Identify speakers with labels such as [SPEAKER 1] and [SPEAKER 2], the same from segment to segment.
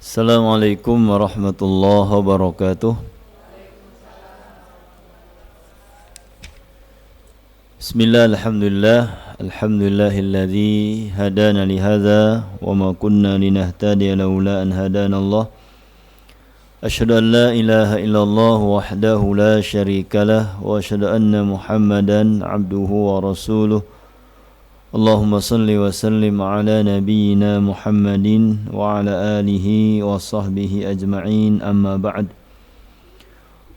[SPEAKER 1] Assalamualaikum warahmatullahi wabarakatuh. Bismillah, alhamdulillahilladzi hadana lihadza wa ma kunna linahtadiya laula an hadana Allah. Asyhadu an la ilaha illallah wahdahu la syarikalah wa asyhadu anna Muhammadan abduhu wa rasuluh. Allahumma salli wa sallim ala nabiyyina Muhammadin wa ala alihi wa sahbihi ajma'in, amma ba'd.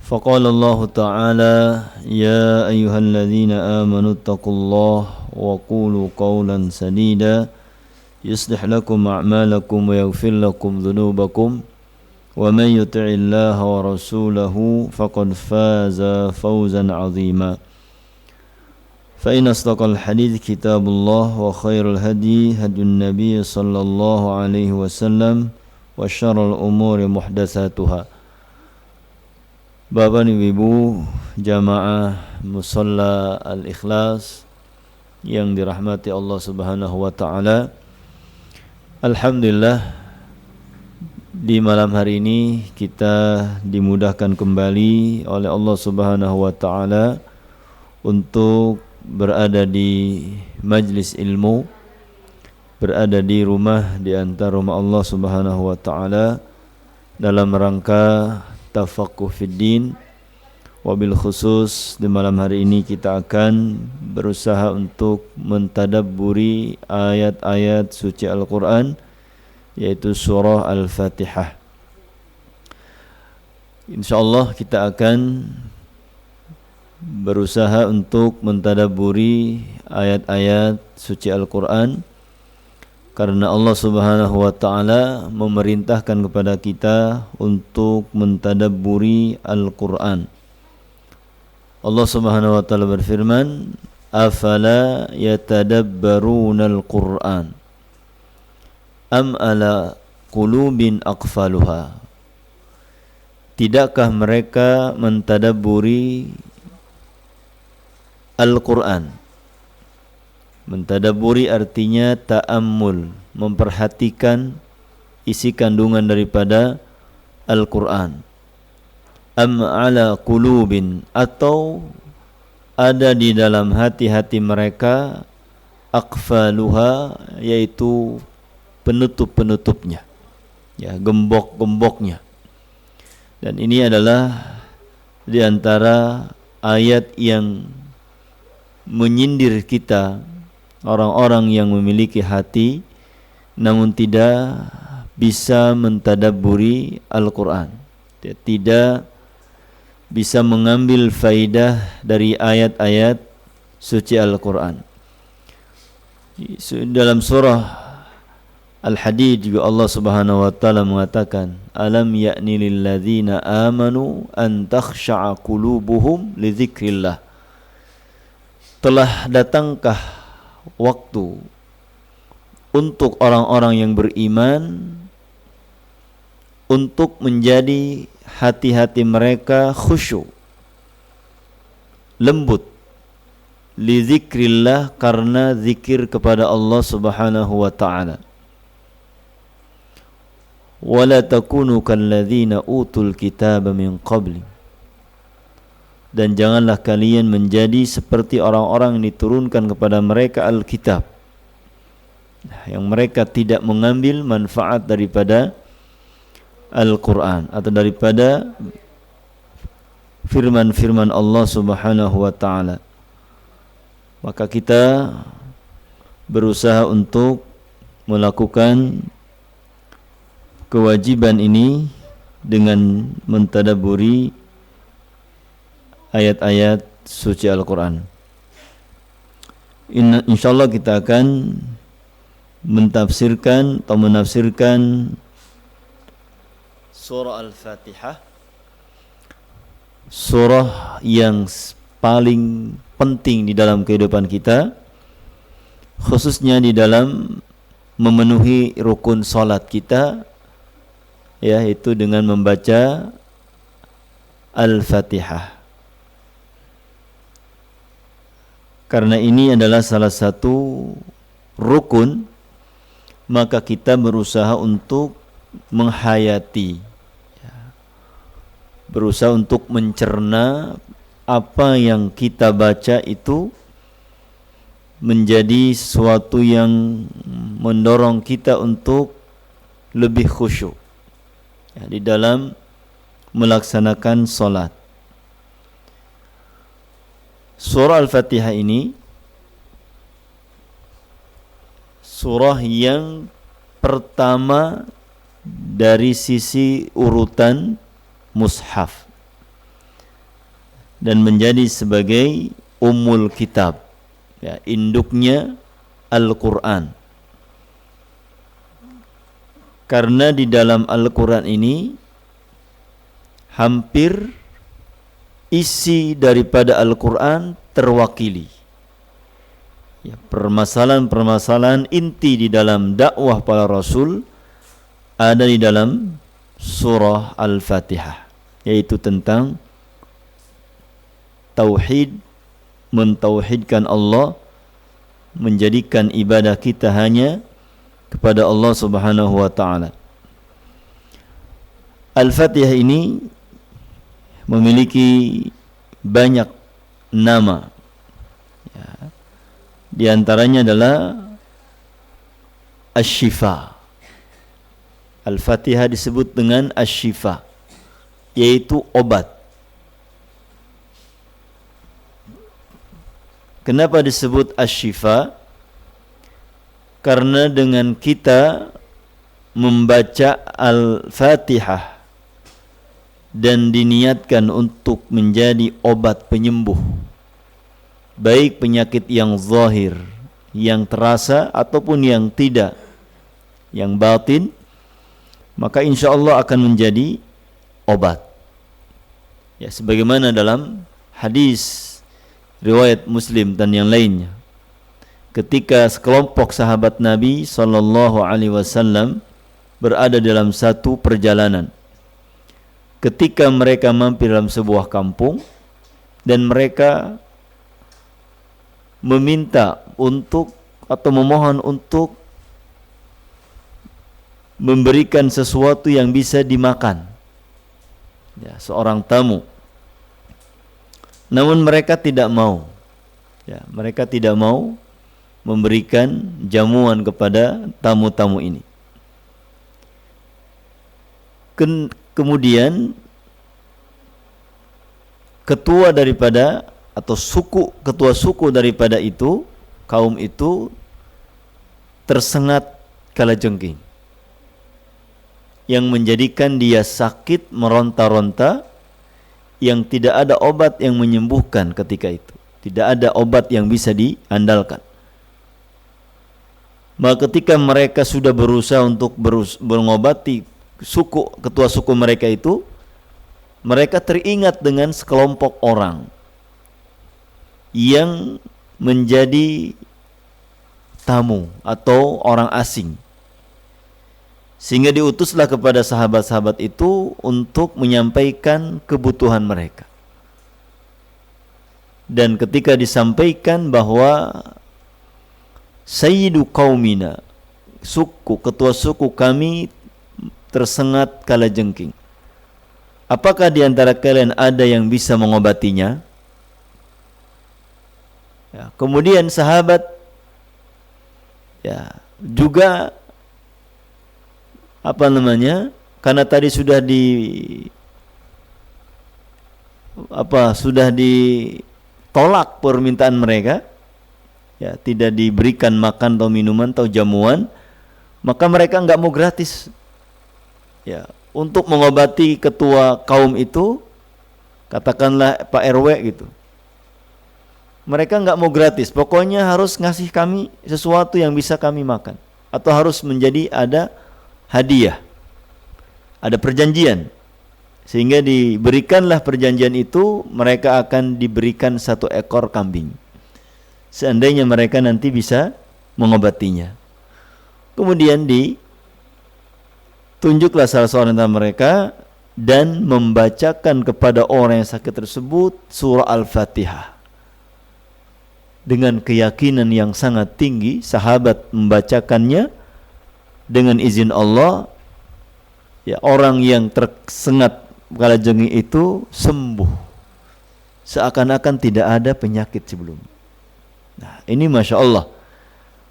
[SPEAKER 1] Faqala Allah ta'ala, ya ayyuhalladzina amanu taqullaha wa qulu qawlan sadida yuslih lakum a'malakum wa yaghfir lakum dhunubakum wa man yuti'illaha wa rasulahu faqad faza fawzan 'azima. فإن أصدق الحديث كتاب الله وخير الهدي هدي النبي صلى الله عليه وسلم وشر الأمور محدثاتها. Bapak Ibu jamaah Musalla Al-Ikhlas yang dirahmati Allah Subhanahu wa taala. Alhamdulillah, di malam hari ini kita dimudahkan kembali oleh Allah Subhanahu wa taala untuk berada di majlis ilmu, berada di rumah di antara rumah Allah Subhanahu wa taala dalam rangka tafaqquh fid din. Wabil khusus di malam hari ini kita akan berusaha untuk mentadabburi ayat-ayat suci Al-Qur'an, yaitu surah Al-Fatihah. Insyaallah kita akan berusaha untuk mentadabburi ayat-ayat suci Al-Quran, karena Allah Subhanahu wa ta'ala memerintahkan kepada kita untuk mentadabburi Al-Quran. Allah Subhanahu wa ta'ala berfirman, afala yatadabbaruna Al-Quran am ala qulubin aqfaluha. Tidakkah mereka mentadabburi Al-Quran? Mentadabburi artinya ta'ammul, memperhatikan isi kandungan daripada Al-Quran. Am ala qulubin, atau ada di dalam hati-hati mereka aqfaluha, yaitu penutup-penutupnya, ya, gembok-gemboknya. Dan ini adalah di antara ayat yang menyindir kita, orang-orang yang memiliki hati namun tidak bisa mentadabburi Al-Quran, tidak bisa mengambil faidah dari ayat-ayat suci Al-Quran. Dalam surah Al-Hadid juga Allah Subhanahu wa ta'ala mengatakan, alam ya'ni lilladzina amanu an takhsha'a qulubuhum li dzikrillah. Telah datangkah waktu untuk orang-orang yang beriman untuk menjadi hati-hati mereka khusyuk, lembut, li dzikrillah, karena zikir kepada Allah Subhanahu wa ta'ala. Wala takunu kalladzina utul kitaba min qabli, dan janganlah kalian menjadi seperti orang-orang yang diturunkan kepada mereka Alkitab, yang mereka tidak mengambil manfaat daripada Al-Quran atau daripada firman-firman Allah Subhanahu wa ta'ala. Maka kita berusaha untuk melakukan kewajiban ini dengan mentadabburi ayat-ayat suci Al-Quran. InsyaAllah kita akan mentafsirkan atau menafsirkan surah Al-Fatihah, surah yang paling penting di dalam kehidupan kita, khususnya di dalam memenuhi rukun salat kita, yaitu dengan membaca Al-Fatihah. Karena ini adalah salah satu rukun, maka kita berusaha untuk menghayati, berusaha untuk mencerna apa yang kita baca itu menjadi sesuatu yang mendorong kita untuk lebih khusyuk di dalam melaksanakan solat. Surah Al-Fatihah ini surah yang pertama dari sisi urutan mushaf dan menjadi sebagai ummul kitab, induknya Al-Quran. Karena di dalam Al-Quran ini hampir isi daripada Al-Quran terwakili. Permasalahan-permasalahan inti di dalam dakwah para rasul ada di dalam surah Al-Fatihah, yaitu tentang tauhid, mentauhidkan Allah, menjadikan ibadah kita hanya kepada Allah Subhanahu wa taala. Al-Fatihah ini memiliki banyak nama. Di antaranya adalah Asy-Syifa. Al-Fatihah disebut dengan Asy-Syifa, yaitu obat. Kenapa disebut Asy-Syifa? Karena dengan kita membaca Al-Fatihah dan diniatkan untuk menjadi obat penyembuh, baik penyakit yang zahir, yang terasa ataupun yang tidak, yang batin, maka insya-Allah akan menjadi obat. Ya, sebagaimana dalam hadis riwayat Muslim dan yang lainnya, ketika sekelompok sahabat Nabi sallallahu alaihi wasallam berada dalam satu perjalanan, ketika mereka mampir dalam sebuah kampung dan mereka meminta untuk atau memohon untuk memberikan sesuatu yang bisa dimakan, seorang tamu. Namun mereka tidak mau, mereka tidak mau memberikan jamuan kepada tamu-tamu ini. Kemudian ketua daripada atau ketua suku daripada itu, kaum itu tersengat kalajengking yang menjadikan dia sakit meronta-ronta, yang tidak ada obat yang menyembuhkan ketika itu. Tidak ada obat yang bisa diandalkan. Maka ketika mereka sudah berusaha untuk mengobati ketua suku mereka itu, mereka teringat dengan sekelompok orang yang menjadi tamu atau orang asing, sehingga diutuslah kepada sahabat-sahabat itu untuk menyampaikan kebutuhan mereka. Dan ketika disampaikan bahwa Sayyidu qaumina, ketua suku kami tersengat kalajengking, apakah di antara kalian ada yang bisa mengobatinya? Kemudian sahabat juga karena tadi sudah ditolak permintaan mereka, tidak diberikan makan atau minuman atau jamuan, maka mereka enggak mau gratis untuk mengobati ketua kaum itu, katakanlah Pak RW gitu. Mereka enggak mau gratis, pokoknya harus ngasih kami sesuatu yang bisa kami makan, atau harus menjadi ada hadiah, ada perjanjian, sehingga diberikanlah perjanjian itu, mereka akan diberikan 1 ekor kambing seandainya mereka nanti bisa mengobatinya. Kemudian ditunjuklah salah seorang dari mereka dan membacakan kepada orang yang sakit tersebut surah Al-Fatihah. Dengan keyakinan yang sangat tinggi, sahabat membacakannya dengan izin Allah, Ya, orang yang tersengat kalajengking itu sembuh, seakan-akan tidak ada penyakit sebelumnya. Nah, ini Masya Allah,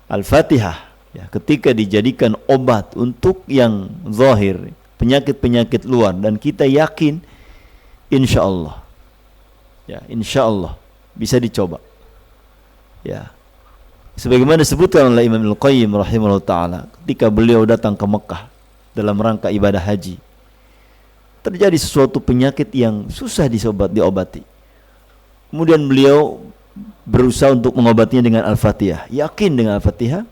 [SPEAKER 1] Al-Fatihah ya, ketika dijadikan obat untuk yang zahir, penyakit-penyakit luar, dan kita yakin insya Allah, ya insya Allah bisa dicoba. Ya, sebagaimana disebutkan oleh Imam Al-Qayyim rahimahullah ta'ala ketika beliau datang ke Mekah dalam rangka ibadah haji, terjadi sesuatu penyakit yang susah diobati. Kemudian beliau berusaha untuk mengobatinya dengan Al-Fatihah. Yakin dengan Al-Fatihah,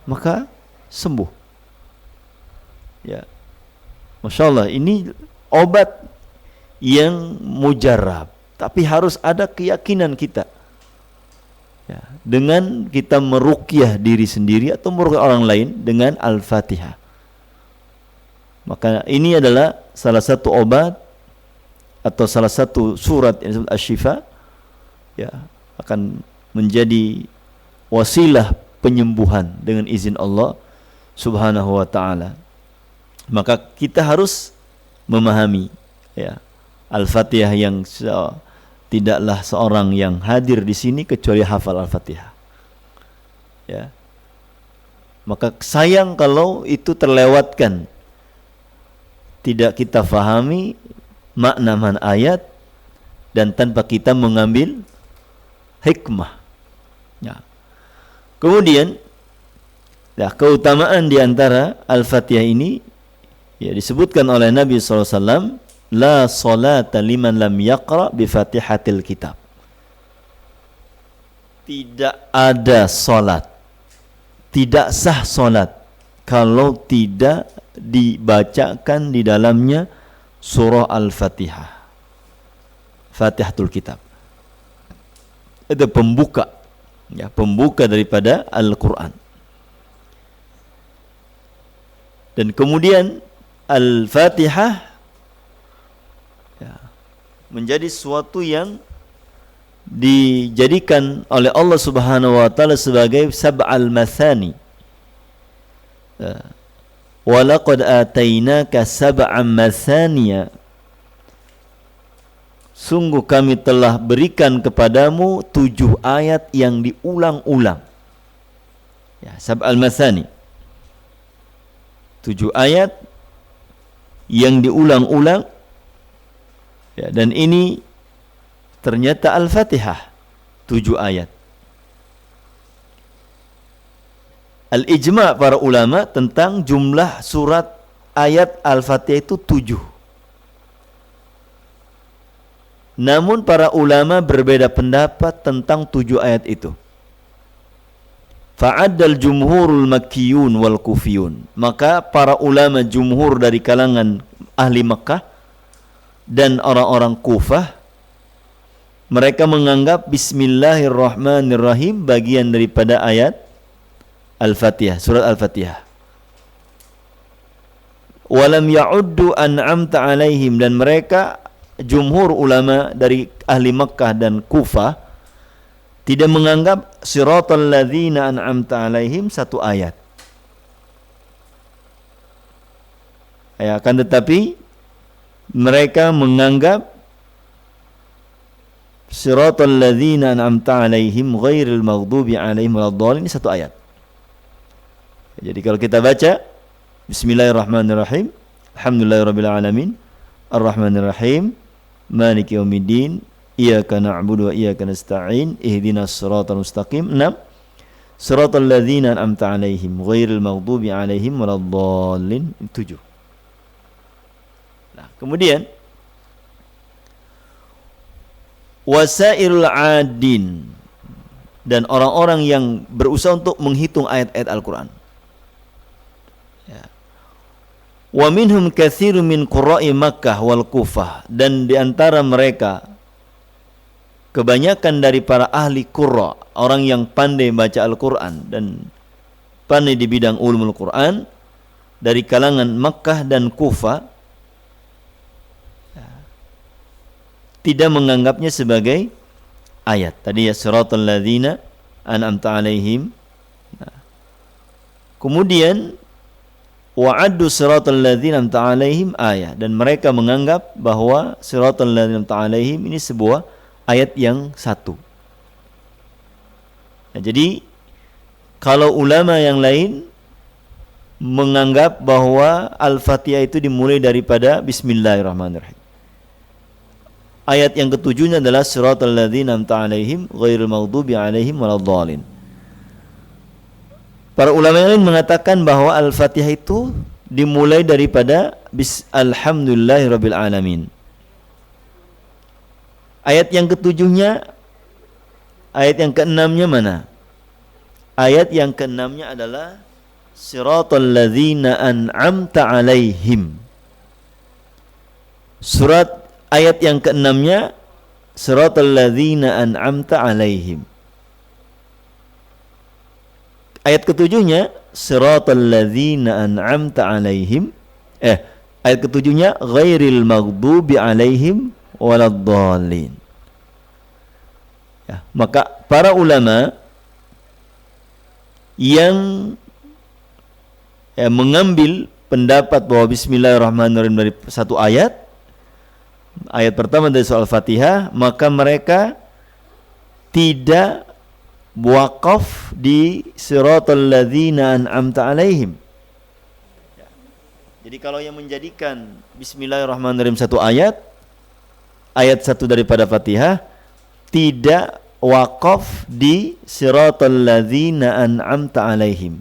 [SPEAKER 1] maka sembuh. Ya, Masya Allah, ini obat yang mujarab, tapi harus ada keyakinan kita. Ya, dengan kita meruqyah diri sendiri atau meruqyah orang lain dengan Al-Fatihah. Maka ini adalah salah satu obat atau salah satu surat yang disebut Asy-Syifa, ya, akan menjadi wasilah penyembuhan dengan izin Allah Subhanahu wa taala. Maka kita harus memahami, ya, Al-Fatihah yang tidaklah seorang yang hadir di sini kecuali hafal Al-Fatihah. Ya. Maka sayang kalau itu terlewatkan, tidak kita fahami makna ayat dan tanpa kita mengambil hikmah. Ya. Kemudian, ya, keutamaan di antara Al-Fatihah ini, ya, disebutkan oleh Nabi SAW, la salata liman lam yaqra bi fatihatil kitab. Tidak ada salat, tidak sah salat kalau tidak dibacakan di dalamnya surah Al-Fatihah, Fatihatul Kitab. Itu pembuka, ya, pembuka daripada Al-Quran. Dan kemudian Al-Fatihah, ya, menjadi sesuatu yang dijadikan oleh Allah Subhanahu wa taala sebagai sab'al mathani. Walaqad atainaka sab'an mathaniya, sungguh kami telah berikan kepadamu 7 ayat yang diulang-ulang. Ya, sab'al mathani, 7 ayat yang diulang-ulang, ya, dan ini ternyata Al-Fatihah 7 ayat. Al-ijma' para ulama tentang jumlah surat ayat Al-Fatihah itu 7. Namun para ulama berbeda pendapat tentang 7 ayat itu. Fa'addal jumhurul makkiyun wal kufiyun. Maka para ulama jumhur dari kalangan ahli Makkah dan orang-orang Kufah, mereka menganggap Bismillahirrahmanirrahim bagian daripada ayat Al-Fatihah, surat Al-Fatihah. Walam ya'uddu an'amta alaihim, dan mereka jumhur ulama dari ahli Makkah dan Kufah tidak menganggap siratal ladzina an'amta alaihim satu ayat. Ya, akan tetapi mereka menganggap siratal ladzina an'amta alaihim ghairil maghdubi alaihim waladdallin ini satu ayat. Jadi kalau kita baca Bismillahirrahmanirrahim, Alhamdulillahirabbil alamin, Arrahmanirrahim, Maliki yaumiddin, Iyyaka na'budu wa iyyaka nasta'in, Ihdinas siratal mustaqim. 6. Siratal ladzina an'amta 'alaihim ghairil maghdubi 'alaihim waladdallin. 7. Nah, kemudian wasairul 'adin, dan orang-orang yang berusaha untuk menghitung ayat-ayat Al-Qur'an. Wa minhum katsirun min qurra'i Makkah wal Kufah, dan di antara mereka kebanyakan dari para ahli qurra, orang yang pandai baca Al-Qur'an dan pandai di bidang ulumul Qur'an dari kalangan Makkah dan Kufah, tidak menganggapnya sebagai ayat. Tadi ya siratal ladzina an'amta alaihim. Nah, kemudian wa'addu siratal ladzina an'amta 'alaihim ayah, dan mereka menganggap bahwa siratal ladzina an'amta 'alaihim ini sebuah ayat yang satu. Nah, jadi kalau ulama yang lain menganggap bahwa Al-Fatihah itu dimulai daripada Bismillahirrahmanirrahim. Ayat yang ketujuhnya adalah siratal ladzina an'amta 'alaihim ghairil maghdubi 'alaihim waladdallin. Para ulama yang lain mengatakan bahwa Al-Fatihah itu dimulai daripada Alhamdulillahirabbil alamin. Ayat yang ketujuhnya, ayat yang keenamnya mana? Ayat yang keenamnya adalah siratal ladzina an'amta 'alaihim. Surat ayat yang keenamnya siratal ladzina an'amta 'alaihim. Ayat ketujuhnya siratal ladzina an'amta 'alaihim. Ayat ketujuhnya ghairil maghdubi 'alaihim waladdallin. Ya, maka para ulama yang mengambil pendapat bahwa Bismillahirrahmanirrahim dari satu ayat pertama dari surah Al-Fatihah, maka mereka tidak wakaf di siratal ladzina an'amta 'alaihim. Jadi kalau yang menjadikan Bismillahirrahmanirrahim satu ayat satu daripada Fatihah, tidak wakaf di siratal ladzina an'amta 'alaihim,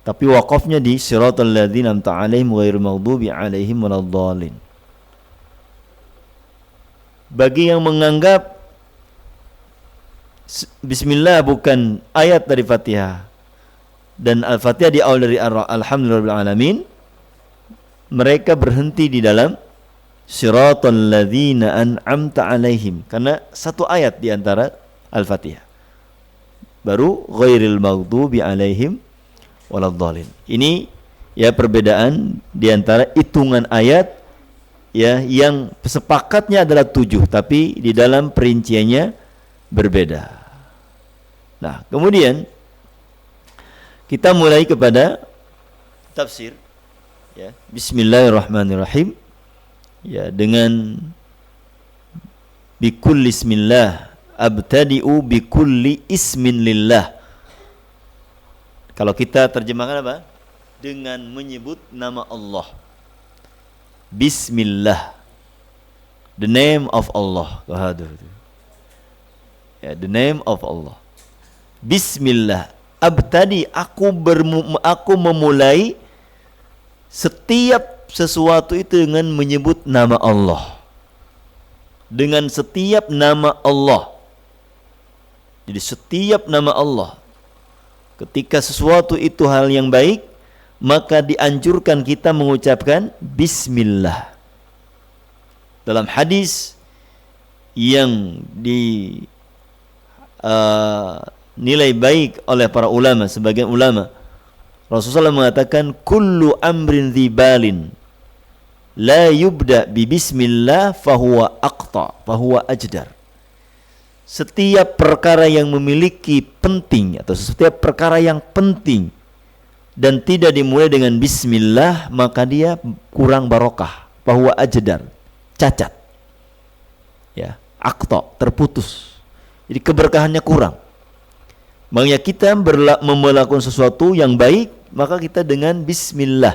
[SPEAKER 1] tapi wakafnya di siratal ladzina an'amta 'alaihim ghairil maghdubi 'alaihim waladdallin. Bagi yang menganggap Bismillah bukan ayat dari Fatihah dan Al-Fatihah diawali dari Alhamdulillahirabbil alamin, mereka berhenti di dalam siratal ladzina an'amta 'alaihim karena satu ayat di antara Al-Fatihah. Baru ghairil maghdubi 'alaihim waladdallin. Ini ya perbedaan di antara hitungan ayat ya yang sepakatnya adalah 7 tapi di dalam perinciannya berbeda. Nah, kemudian kita mulai kepada tafsir ya. Bismillahirrahmanirrahim ya, dengan bikulli ismillah abtadi'u bikulli ismin lillah. Kalau kita terjemahkan apa? Dengan menyebut nama Allah. Bismillah, the name of Allah. Ya, the name of Allah. Bismillah, abtadi, aku memulai setiap sesuatu itu dengan menyebut nama Allah. Dengan setiap nama Allah. Jadi setiap nama Allah. Ketika sesuatu itu hal yang baik, maka dianjurkan kita mengucapkan Bismillah. Dalam hadis yang nilai baik oleh para ulama, sebagian ulama, Rasulullah mengatakan kullu amrin dzibalin la yubda bi bismillah fahuwa aqta fahuwa ajdar. Setiap perkara yang memiliki penting atau setiap perkara yang penting dan tidak dimulai dengan bismillah, maka dia kurang barokah, fahuwa ajdar, cacat. Ya, aqta, terputus. Jadi keberkahannya kurang. Makanya kita melakukan sesuatu yang baik, maka kita dengan bismillah.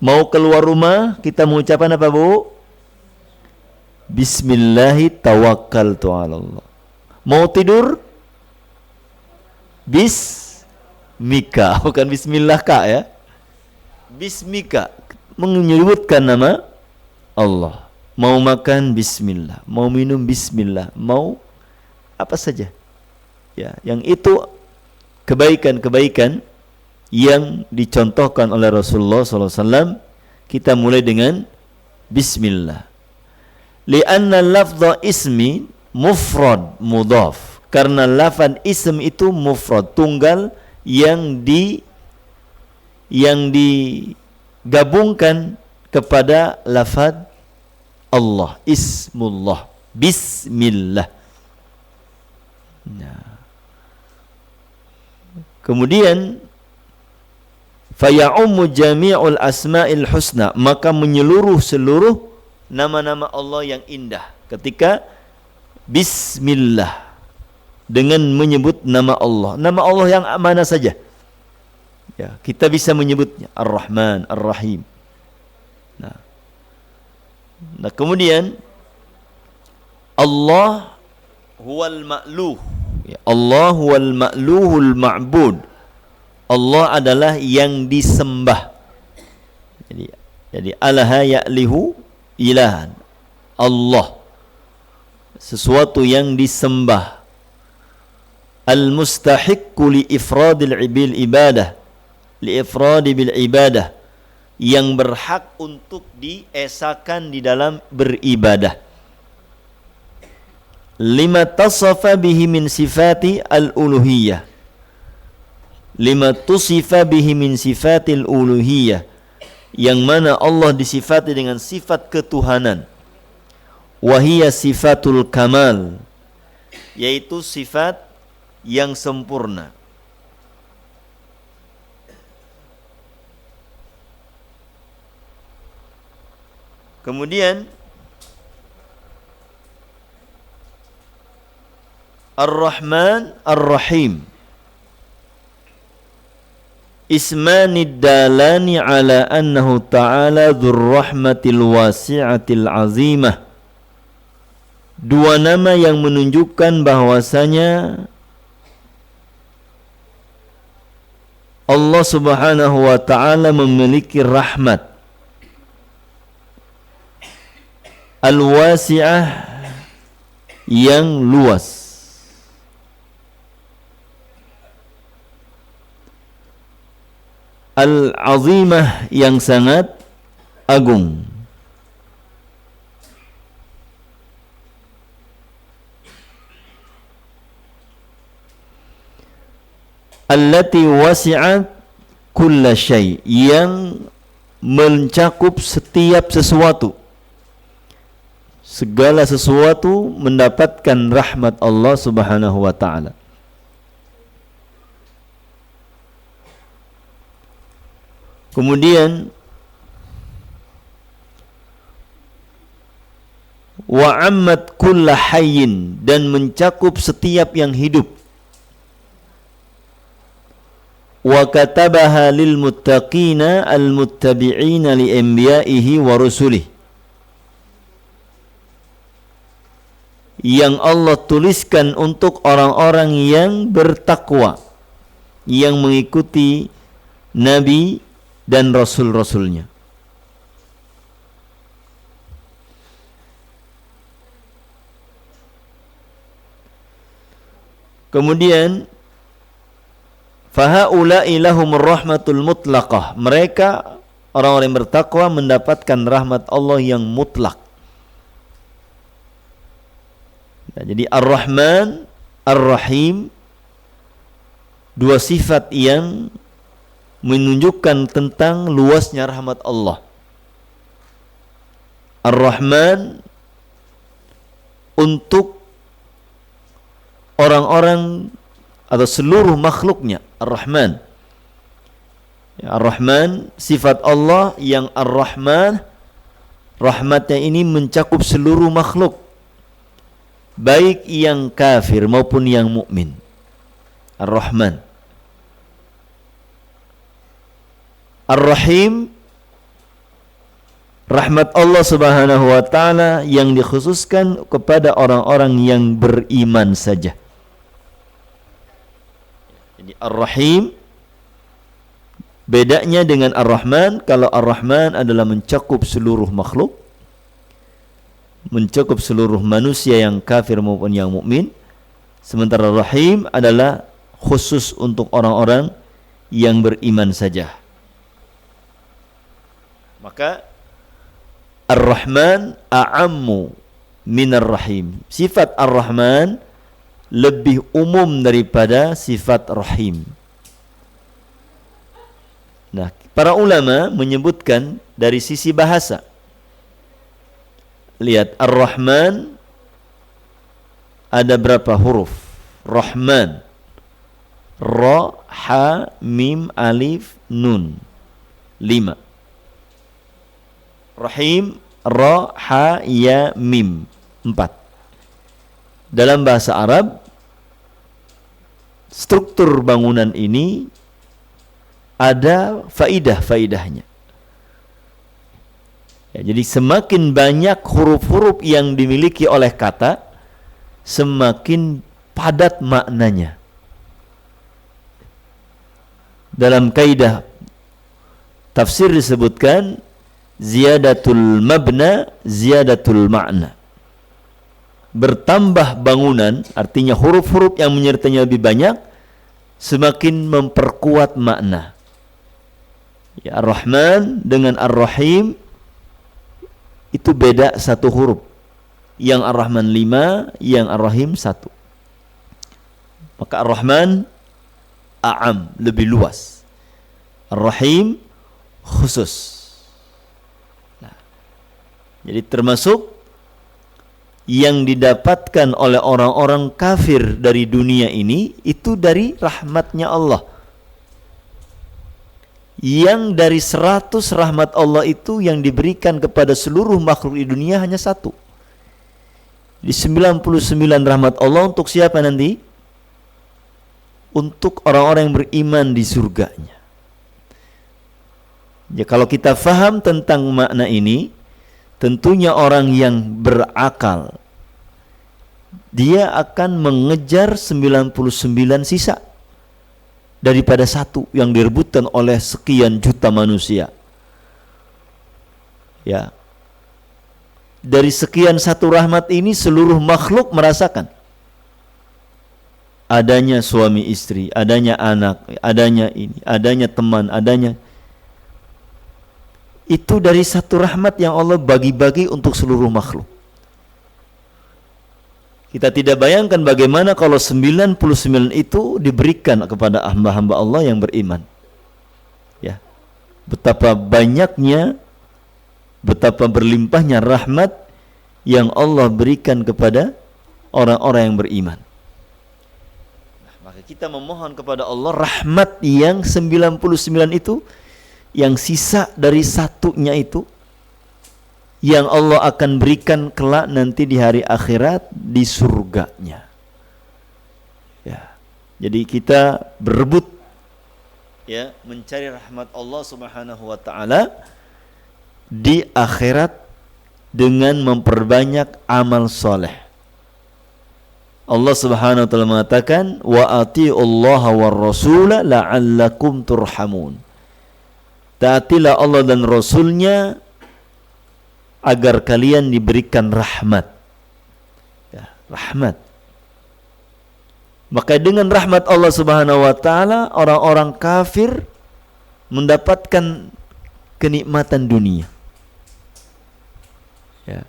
[SPEAKER 1] Mau keluar rumah, kita mengucapkan apa, Bu? Bismillahi tawakkaltu 'ala Allah. Mau tidur? Bismika, bukan bismillah Kak ya. Bismika, menyebutkan nama Allah. Mau makan bismillah, mau minum bismillah, mau apa saja. Ya, yang itu kebaikan-kebaikan yang dicontohkan oleh Rasulullah SAW, kita mulai dengan Bismillah. Lianna lafza ismi mufrad mudhaf, karena lafaz ism itu mufrad, tunggal yang digabungkan kepada lafaz Allah, ismullah, Bismillah. Nah. Kemudian Faya'ummu jami'ul asma'il husna, maka menyeluruh seluruh nama-nama Allah yang indah. Ketika bismillah, dengan menyebut nama Allah. Nama Allah yang mana saja. Ya, kita bisa menyebutnya Ar-Rahman, Ar-Rahim. Nah, kemudian Allah huwal ma'luh. Ya, Allah huwal ma'luhul ma'bud. Allah adalah yang disembah. Jadi alaha ya'lihu ilahan. Allah, sesuatu yang disembah. Al-mustahiqqu li ifradil bil ibadah. Li ifradi bil ibadah, yang berhak untuk diesakan di dalam beribadah. Lima tasafa bihi min sifati al-uluhiyah. Lima tusifa bihi min sifatil uluhiyah, yang mana Allah disifati dengan sifat ketuhanan. Wahiyya sifatul kamal, yaitu sifat yang sempurna. Kemudian Ar-Rahman Ar-Rahim, ismani dalani ala annahu ta'ala dzur rahmatil wasi'atil azimah. Dua nama yang menunjukkan bahwasanya Allah Subhanahu wa ta'ala memiliki rahmat al-wasi'ah, yang luas. Al-azimah, yang sangat agung. Allati wasi'at kulla syai', yang mencakup setiap sesuatu. Segala sesuatu mendapatkan rahmat Allah Subhanahu wa ta'ala. Kemudian wa'ammat kulla hayyin, dan mencakup setiap yang hidup. Wa katabaha lil muttaqina al muttabi'ina li anbiya'ihi wa rusulihi, yang Allah tuliskan untuk orang-orang yang bertakwa, yang mengikuti nabi dan rasul-rasulnya. Kemudian fahaula'i lahumur rahmatul mutlaqah, mereka orang-orang yang bertakwa mendapatkan rahmat Allah yang mutlak. Nah, jadi Ar-Rahman Ar-Rahim, dua sifat yang menunjukkan tentang luasnya rahmat Allah. Ar-Rahman untuk orang-orang atau seluruh makhluknya. Ar-Rahman, ya, Ar-Rahman sifat Allah yang Ar-Rahman, rahmatnya ini mencakup seluruh makhluk, baik yang kafir maupun yang mukmin. Ar-Rahman. Ar-Rahim, rahmat Allah Subhanahu wa ta'ala yang dikhususkan kepada orang-orang yang beriman saja. Jadi Ar-Rahim, bedanya dengan Ar-Rahman, kalau Ar-Rahman adalah mencakup seluruh makhluk, mencakup seluruh manusia yang kafir maupun yang mukmin. Sementara Ar-Rahim adalah khusus untuk orang-orang yang beriman saja. Maka Ar-Rahman a'ammu minar Rahim. Sifat Ar-Rahman lebih umum daripada sifat Rahim. Nah, para ulama menyebutkan dari sisi bahasa. Lihat, Ar-Rahman ada berapa huruf? Rahman, Ra, Ha, Mim, Alif, Nun. 5. Rahim, Ra, Ha, Ya, Mim 4. Dalam bahasa Arab, struktur bangunan ini ada faidah-faidahnya. Ya, jadi semakin banyak huruf-huruf yang dimiliki oleh kata, semakin padat maknanya. Dalam kaidah tafsir disebutkan ziyadatul mabna, ziyadatul ma'na. Bertambah bangunan, artinya huruf-huruf yang menyertainya lebih banyak, semakin memperkuat makna. Ya, Ar-Rahman dengan Ar-Rahim itu beda satu huruf. Yang Ar-Rahman 5, yang Ar-Rahim 1. Maka Ar-Rahman a'am, lebih luas. Ar-Rahim khusus. Nah, jadi termasuk yang didapatkan oleh orang-orang kafir dari dunia ini itu dari rahmatnya Allah. Yang dari 100 rahmat Allah itu yang diberikan kepada seluruh makhluk di dunia hanya 1. Di 99 rahmat Allah untuk siapa nanti? Untuk orang-orang yang beriman di surganya. Ya, kalau kita faham tentang makna ini, tentunya orang yang berakal dia akan mengejar 99 sisa daripada 1 yang direbutkan oleh sekian juta manusia. Ya. Dari sekian 1 rahmat ini seluruh makhluk merasakan adanya suami istri, adanya anak, adanya ini, adanya teman, adanya itu dari 1 rahmat yang Allah bagi-bagi untuk seluruh makhluk. Kita tidak bayangkan bagaimana kalau 99 itu diberikan kepada hamba-hamba Allah yang beriman. Ya. Betapa banyaknya, betapa berlimpahnya rahmat yang Allah berikan kepada orang-orang yang beriman. Nah, maka kita memohon kepada Allah rahmat yang 99 itu, yang sisa dari 1-nya itu, yang Allah akan berikan kelak nanti di hari akhirat di surganya. Ya. Jadi kita berebut ya mencari rahmat Allah Subhanahu wa taala di akhirat dengan memperbanyak amal soleh. Allah Subhanahu wa taala mengatakan wa atiullaha war rasula la'allakum turhamun. Taatilah Allah dan Rasulnya agar kalian diberikan rahmat. Ya, rahmat. Maka dengan rahmat Allah Subhanahu wa taala, orang-orang kafir mendapatkan kenikmatan dunia. Ya.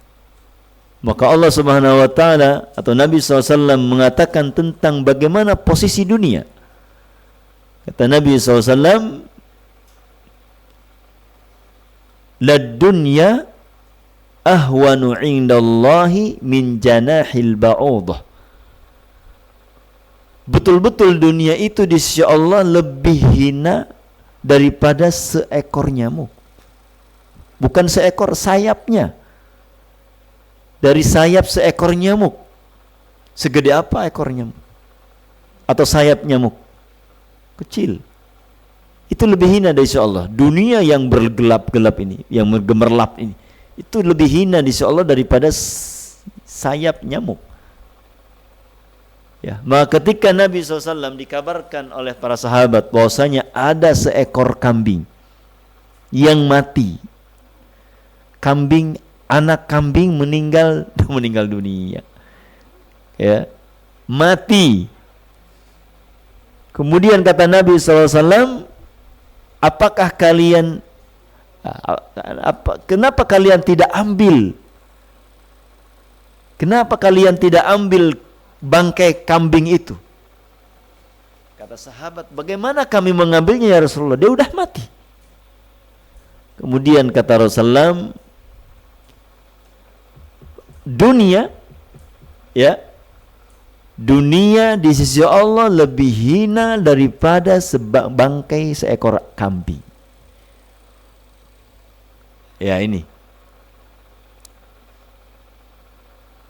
[SPEAKER 1] Maka Allah Subhanahu wa taala atau Nabi SAW mengatakan tentang bagaimana posisi dunia. Kata Nabi SAW, la dunya ahwanu indallahi min janahil ba'udah. Betul-betul dunia itu di sisi Allah lebih hina daripada seekor nyamuk. Bukan seekor, sayapnya. Dari sayap seekor nyamuk. Segede apa ekor nyamuk? Atau sayap nyamuk? Kecil. Itu lebih hina dari sisi Allah. Dunia yang bergelap-gelap ini, yang bergemerlap ini, itu lebih hina di sisi Allah daripada sayap nyamuk. Ya, maka ketika Nabi SAW dikabarkan oleh para sahabat bahwasanya ada seekor kambing yang mati, anak kambing meninggal dunia, ya, mati. Kemudian kata Nabi SAW, apakah kalian kenapa kalian tidak ambil? Kenapa kalian tidak ambil bangkai kambing itu? Kata sahabat, bagaimana kami mengambilnya ya Rasulullah? Dia udah mati. Kemudian kata Rasulullah, dunia, ya, dunia di sisi Allah lebih hina daripada bangkai seekor kambing. Ya ini.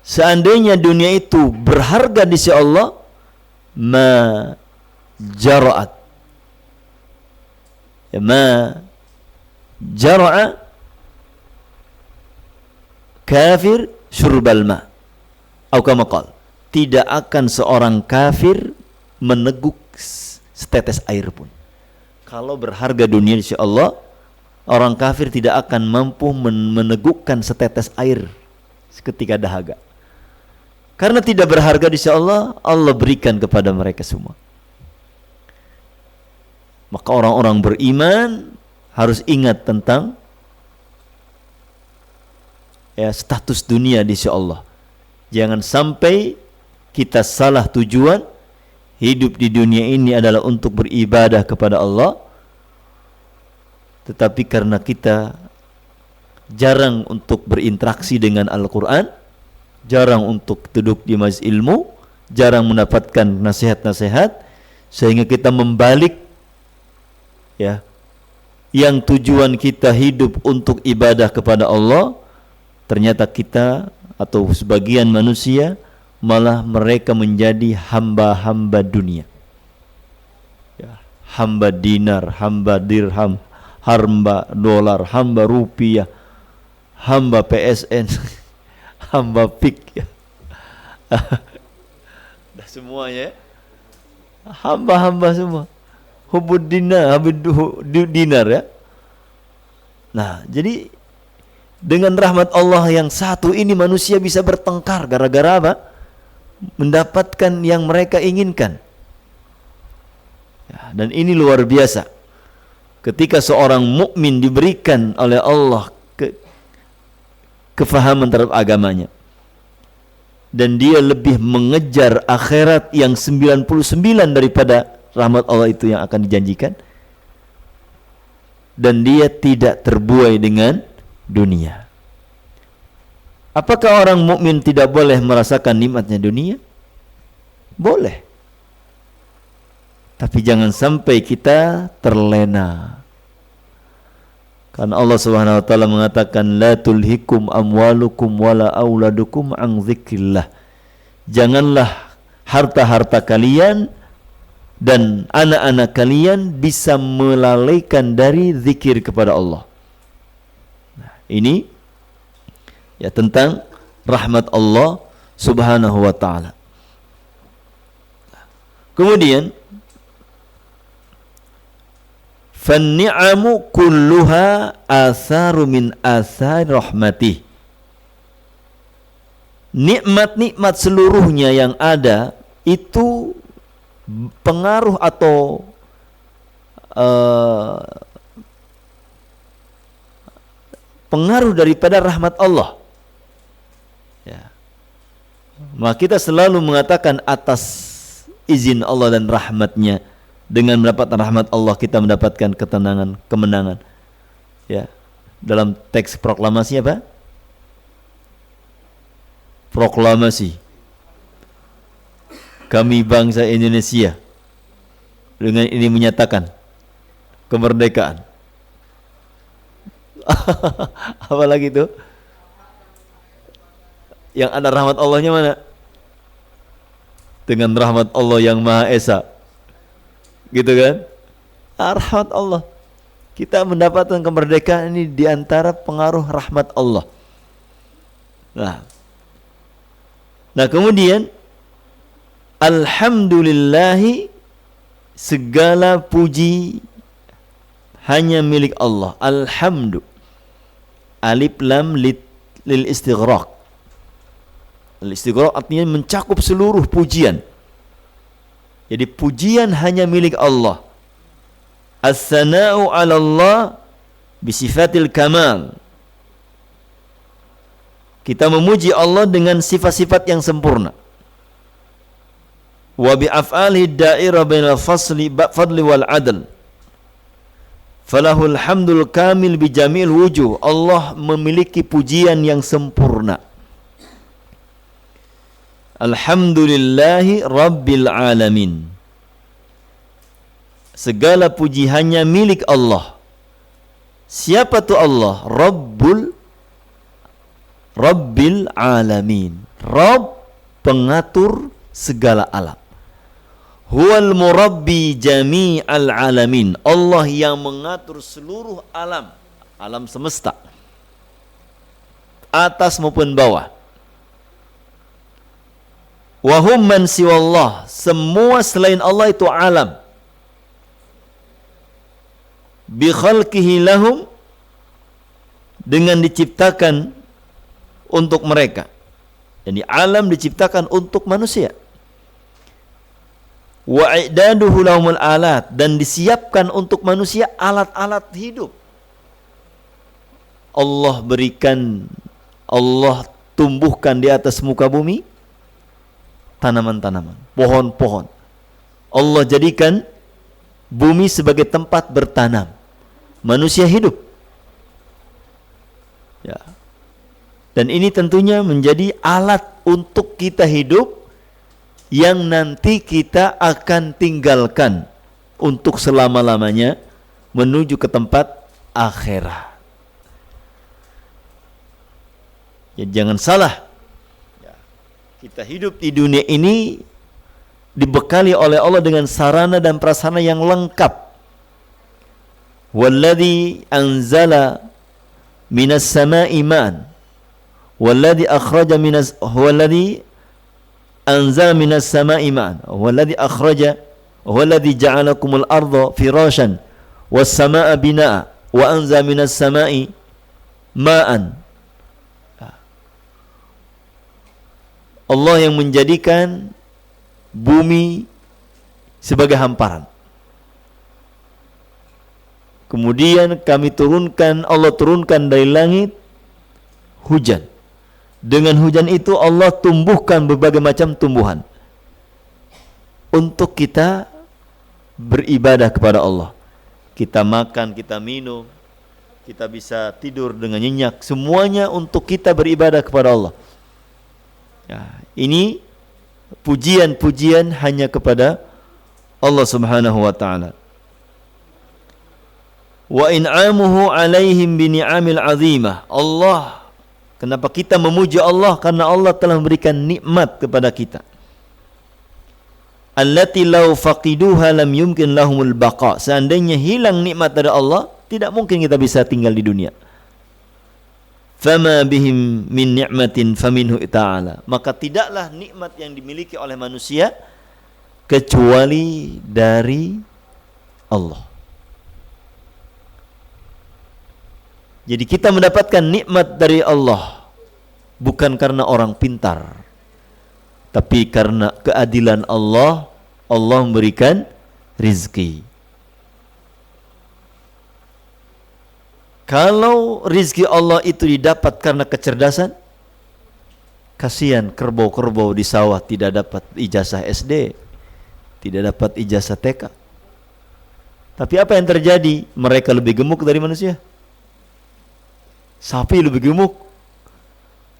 [SPEAKER 1] Seandainya dunia itu berharga di sisi Allah, ma jara'at. Ya, ma jara'a kafir syurbal ma. Atau kama qala, tidak akan seorang kafir meneguk setetes air pun. Kalau berharga dunia di sisi Allah, orang kafir tidak akan mampu menegukkan setetes air ketika dahaga. Karena tidak berharga di sisi Allah, Allah berikan kepada mereka semua. Maka orang-orang beriman harus ingat tentang status dunia di sisi Allah. Jangan sampai kita salah tujuan. Hidup di dunia ini adalah untuk beribadah kepada Allah, tetapi karena kita jarang untuk berinteraksi dengan Al-Quran, jarang untuk duduk di majelis ilmu, jarang mendapatkan nasihat-nasihat, sehingga kita membalik yang tujuan kita hidup untuk ibadah kepada Allah, ternyata kita atau sebagian manusia malah mereka menjadi hamba-hamba dunia. Hamba dinar, hamba dirham, hamba dolar, hamba rupiah, hamba PSN, hamba PIK. Semuanya hamba-hamba semua. Hubud dinar, dinar ya. Nah, jadi dengan rahmat Allah yang satu ini manusia bisa bertengkar gara-gara apa? Mendapatkan yang mereka inginkan. Dan ini luar biasa. Ketika seorang mukmin diberikan oleh Allah kefahaman terhadap agamanya, dan dia lebih mengejar akhirat yang 99 daripada rahmat Allah itu yang akan dijanjikan, dan dia tidak terbuai dengan dunia. Apakah orang mukmin tidak boleh merasakan nikmatnya dunia? Boleh. Tapi jangan sampai kita terlena. Karena Allah Subhanahu wa taala mengatakan la tulhikum amwalukum wala auladukum an dzikrillah. Janganlah harta-harta kalian dan anak-anak kalian bisa melalaikan dari zikir kepada Allah. Nah, ini tentang rahmat Allah Subhanahu wa taala. Kemudian fan-ni'amu kulluha atharu min athari rahmatih. Nikmat-nikmat seluruhnya yang ada itu pengaruh atau pengaruh daripada rahmat Allah. Maka kita selalu mengatakan atas izin Allah dan rahmatnya, dengan mendapatkan rahmat Allah kita mendapatkan ketenangan, kemenangan. Dalam teks proklamasi apa? Proklamasi kami bangsa Indonesia dengan ini menyatakan kemerdekaan. Apalagi itu? Yang ada rahmat Allahnya mana? Dengan rahmat Allah yang Maha Esa. Gitu kan? Rahmat Allah. Kita mendapatkan kemerdekaan ini diantara pengaruh rahmat Allah. Nah kemudian alhamdulillahi, segala puji hanya milik Allah. Alhamdu, alif lam lil istighraq. Al-istighraq artinya mencakup seluruh pujian. Jadi pujian hanya milik Allah. As-sana'u 'ala Allah bisifatil kamal. Kita memuji Allah dengan sifat-sifat yang sempurna. Wa bi af'alihi da'ira bainal fadli wal 'adl. Falahul hamdul kamil bi jami'il wujuh. Allah memiliki pujian yang sempurna. Alhamdulillahi Rabbil Alamin. Segala puji hanya milik Allah Siapa tuh Allah? Rabbil alamin. Rabb, pengatur segala alam. Huwal murabbi jami'al alamin. Allah yang mengatur seluruh alam, alam semesta, atas maupun bawah. Wa hum man siwallah. Semua selain Allah itu alam. Bi khalqihi lahum, dengan diciptakan untuk mereka. Jadi alam diciptakan untuk manusia. Wa i'daduhu lahumul alat, dan disiapkan untuk manusia alat-alat hidup. Allah berikan, Allah tumbuhkan di atas muka bumi tanaman-tanaman, pohon-pohon. Allah jadikan bumi sebagai tempat bertanam. Manusia hidup. Ya. Dan ini tentunya menjadi alat untuk kita hidup yang nanti kita akan tinggalkan untuk selama-lamanya menuju ke tempat akhirat. Ya, jangan salah. Ya. Kita hidup di dunia ini dibekali oleh Allah dengan sarana dan prasarana yang lengkap. Walladzi anzala minas sama'i ma'an walladzi akhraja minas huwallazi anzala minas sama'i ma'an walladzi akhraja walladzi ja'alakumul arda firashan was samaa'a binaa'a wa anzala minas sama'i ma'an. Allah yang menjadikan bumi sebagai hamparan. Kemudian Allah turunkan dari langit hujan. Dengan hujan itu Allah tumbuhkan berbagai macam tumbuhan untuk kita beribadah kepada Allah. Kita makan, kita minum, kita bisa tidur dengan nyenyak. Semuanya untuk kita beribadah kepada Allah. Ya, ini pujian-pujian hanya kepada Allah Subhanahu wa taala. Wa in'amuhu 'alaihim bi ni'amil 'azimah. Allah, kenapa kita memuji Allah? Karena Allah telah memberikan nikmat kepada kita. Allati law faqiduha lam yumkin lahumul baqa. Seandainya hilang nikmat dari Allah, tidak mungkin kita bisa tinggal di dunia. Fama bihim min ni'matin faminhu ta'ala. Maka tidaklah nikmat yang dimiliki oleh manusia kecuali dari Allah. Jadi kita mendapatkan nikmat dari Allah bukan karena orang pintar, tapi karena keadilan Allah. Allah memberikan rizki. Kalau rizki Allah itu didapat karena kecerdasan, kasihan kerbau-kerbau di sawah tidak dapat ijazah SD, tidak dapat ijazah TK. Tapi apa yang terjadi? Mereka lebih gemuk dari manusia. Sapi lebih gemuk.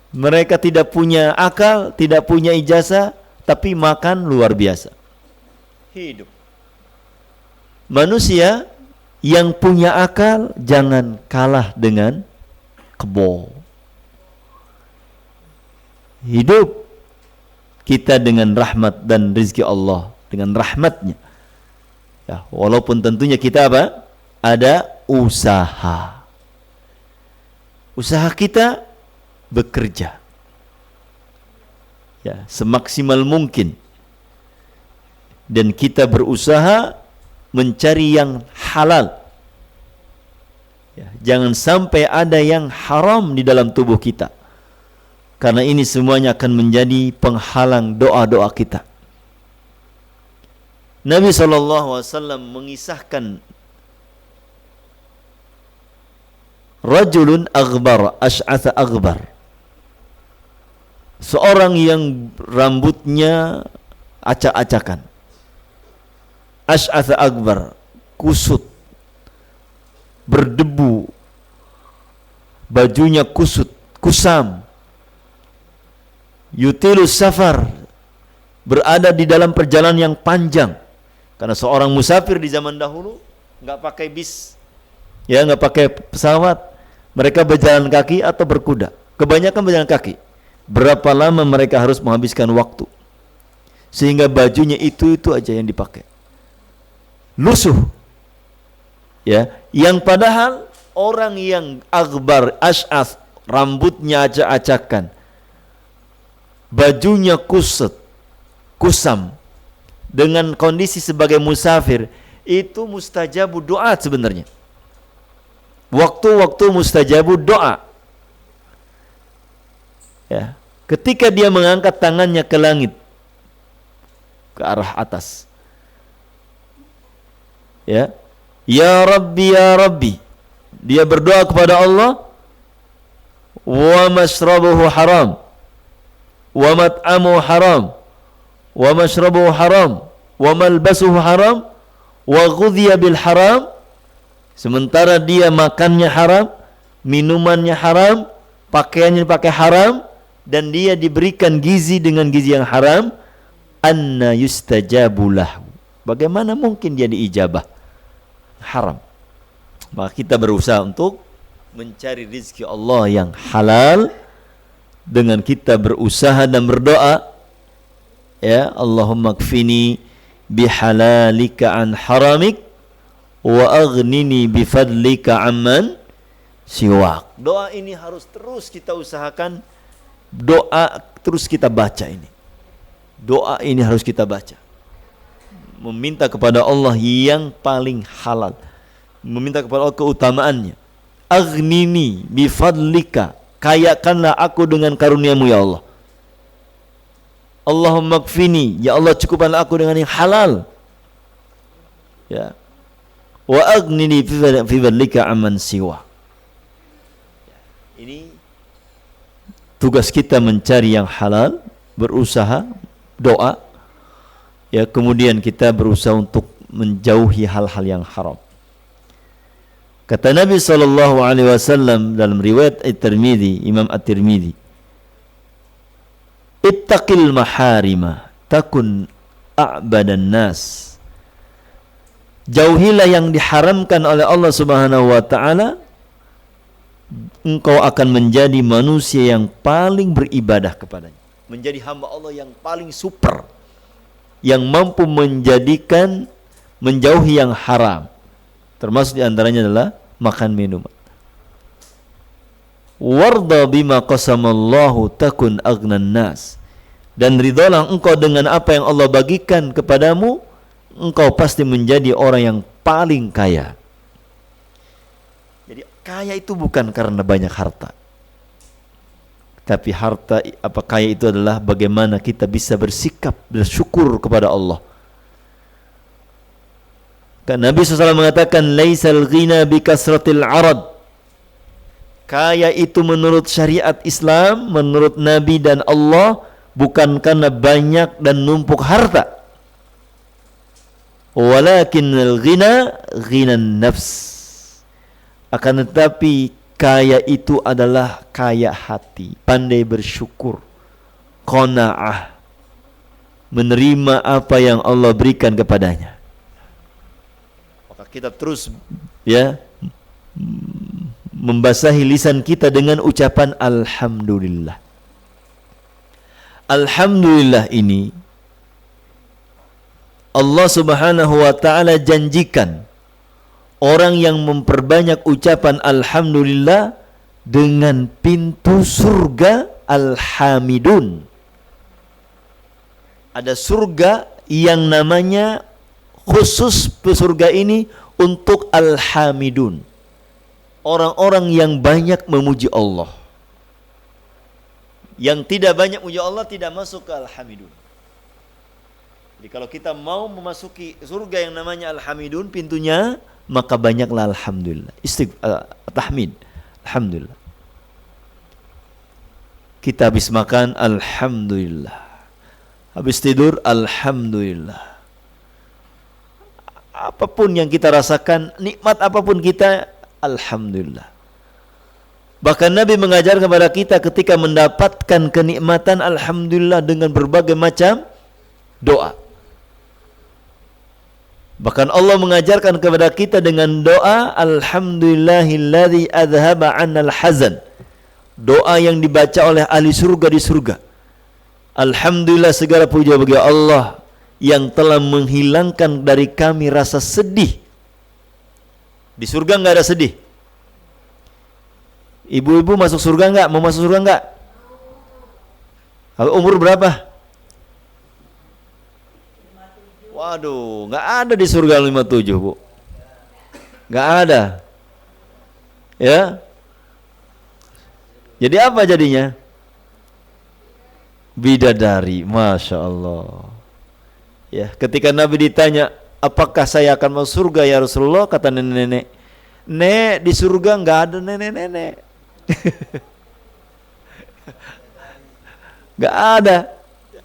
[SPEAKER 1] Mereka tidak punya akal, tidak punya ijazah, tapi makan luar biasa. Hidup. Manusia yang punya akal jangan kalah dengan kebo. Hidup kita dengan rahmat dan rizki Allah, dengan rahmatnya. Ya, walaupun tentunya kita apa? Ada usaha. Usaha kita bekerja, ya, semaksimal mungkin, dan kita berusaha mencari yang halal. Ya, jangan sampai ada yang haram di dalam tubuh kita, karena ini semuanya akan menjadi penghalang doa-doa kita. Nabi SAW mengisahkan rajulun aghbar ash'atha aghbar, seorang yang rambutnya acak-acakan, ash'atha aghbar, kusut, berdebu, bajunya kusut, kusam, yutilus safar, berada di dalam perjalanan yang panjang. Karena seorang musafir di zaman dahulu enggak pakai bis, Ya, nggak pakai pesawat, mereka berjalan kaki atau berkuda. Kebanyakan berjalan kaki. Berapa lama mereka harus menghabiskan waktu sehingga bajunya itu aja yang dipakai, lusuh. Ya, yang padahal orang yang akbar, ash'ath, rambutnya acak-acakan, bajunya kusam, dengan kondisi sebagai musafir, itu mustajabu doa sebenarnya. Waktu-waktu mustajabu doa. Ya, ketika dia mengangkat tangannya ke langit, ke arah atas. Ya. Ya Rabbi, ya Rabbi. Dia berdoa kepada Allah. Wa mashrabuhu haram. Wa mat'amuhu haram. Wa mashrabuhu haram. Wa malbasuhu haram. Wa ghudhiya bil haram. Sementara dia makannya haram, minumannya haram, pakaiannya pakai haram, dan dia diberikan gizi dengan gizi yang haram, anna yustajabulah. Bagaimana mungkin dia diijabah? Haram. Maka kita berusaha untuk mencari rizki Allah yang halal dengan kita berusaha dan berdoa, ya Allahumma kfini bihalalika an haramik wa aghnini bifadlika amman siwak. Doa ini harus terus kita usahakan, doa terus kita baca ini. Doa ini harus kita baca. Meminta kepada Allah yang paling halal. Meminta kepada Allah keutamaannya. Aghnini bifadlika, kayakanlah aku dengan karuniamu ya Allah. Allahumma kfini, ya Allah cukupkanlah aku dengan yang halal. Ya. Wa aghnini fi fadlika amman siwa. Ini tugas kita mencari yang halal, berusaha, doa. Ya, kemudian kita berusaha untuk menjauhi hal-hal yang haram. Kata Nabi SAW dalam riwayat At-Tirmidzi, Imam At-Tirmidzi, ittaqil maharima takun a'badan nas. Jauhilah yang diharamkan oleh Allah Subhanahu wa taala, engkau akan menjadi manusia yang paling beribadah kepadanya, menjadi hamba Allah yang paling super, yang mampu menjauhi yang haram, termasuk diantaranya adalah makan minuman. Warda bima qasamallahu takun aghnan nas. Dan ridhalah engkau dengan apa yang Allah bagikan kepadamu, engkau pasti menjadi orang yang paling kaya. Jadi kaya itu bukan karena banyak harta, tapi harta kaya itu adalah bagaimana kita bisa bersikap bersyukur kepada Allah. Kan Nabi SAW mengatakan, laisal ghina bi kasratil arad. Kaya itu menurut syariat Islam, menurut Nabi dan Allah, bukan karena banyak dan numpuk harta. Walakinnal ghina ghinan nafs. Akan tetapi kaya itu adalah kaya hati, pandai bersyukur, qanaah, menerima apa yang Allah berikan kepadanya. Maka kita terus membasahi lisan kita dengan ucapan alhamdulillah. Alhamdulillah ini Allah Subhanahu wa taala janjikan orang yang memperbanyak ucapan alhamdulillah dengan pintu surga al-hamidun. Ada surga yang namanya khusus surga ini untuk al-hamidun. Orang-orang yang banyak memuji Allah. Yang tidak banyak memuji Allah tidak masuk ke al-hamidun. Jadi kalau kita mau memasuki surga yang namanya al-hamidun, pintunya, maka banyaklah alhamdulillah, tahmid, alhamdulillah. Kita habis makan, alhamdulillah. Habis tidur, alhamdulillah. Apapun yang kita rasakan, nikmat apapun kita, alhamdulillah. Bahkan Nabi mengajar kepada kita ketika mendapatkan kenikmatan, alhamdulillah dengan berbagai macam doa. Bahkan Allah mengajarkan kepada kita dengan doa alhamdulillahilladzi adhaba 'annal hazan. Doa yang dibaca oleh ahli surga di surga. Alhamdulillah, segala puja bagi Allah yang telah menghilangkan dari kami rasa sedih. Di surga enggak ada sedih. Ibu-ibu masuk surga enggak? Mau masuk surga enggak? Umur berapa? Waduh, nggak ada di surga 57, Bu. Nggak ada. Ya. Jadi apa jadinya? Bidadari, Masya Allah. Ya, ketika Nabi ditanya, apakah saya akan masuk surga ya Rasulullah? Kata nenek-nenek, Nek, di surga nggak ada nenek-nenek. Nggak ada.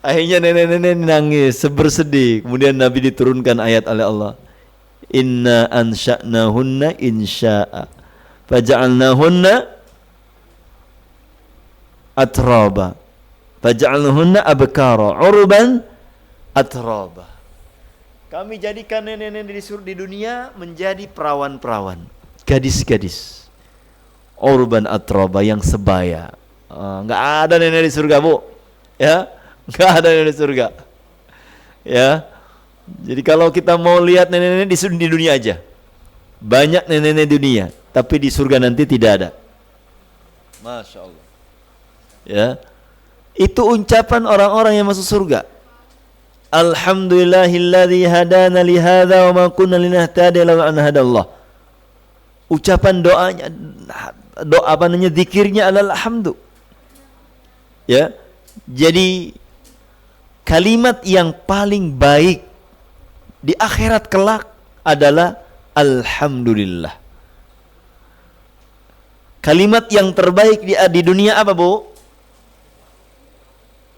[SPEAKER 1] Akhirnya nenek-nenek nangis, bersedih. Kemudian Nabi diturunkan ayat oleh Allah. Inna ansha'nahunna insya'a faja'alnahunna atraba faja'alnahunna abkara urban atraba. Kami jadikan nenek-nenek di dunia menjadi perawan-perawan, gadis-gadis urban atraba, yang sebaya. Nggak ada nenek di surga, Bu. Ya, nggak ada nenek di surga. Ya, jadi kalau kita mau lihat nenek-nenek di dunia aja, banyak nenek-nenek di dunia, tapi di surga nanti tidak ada. Masya Allah. Ya, itu ucapan orang-orang yang masuk surga. Alhamdulillahilladzi hadana li hadza wa ma kunna linahtadiya laula an hadallah. Ucapan doanya, doa apa namanya, zikirnya adalah alhamdu. Ya, jadi kalimat yang paling baik di akhirat kelak adalah alhamdulillah. Kalimat yang terbaik di dunia apa, Bu?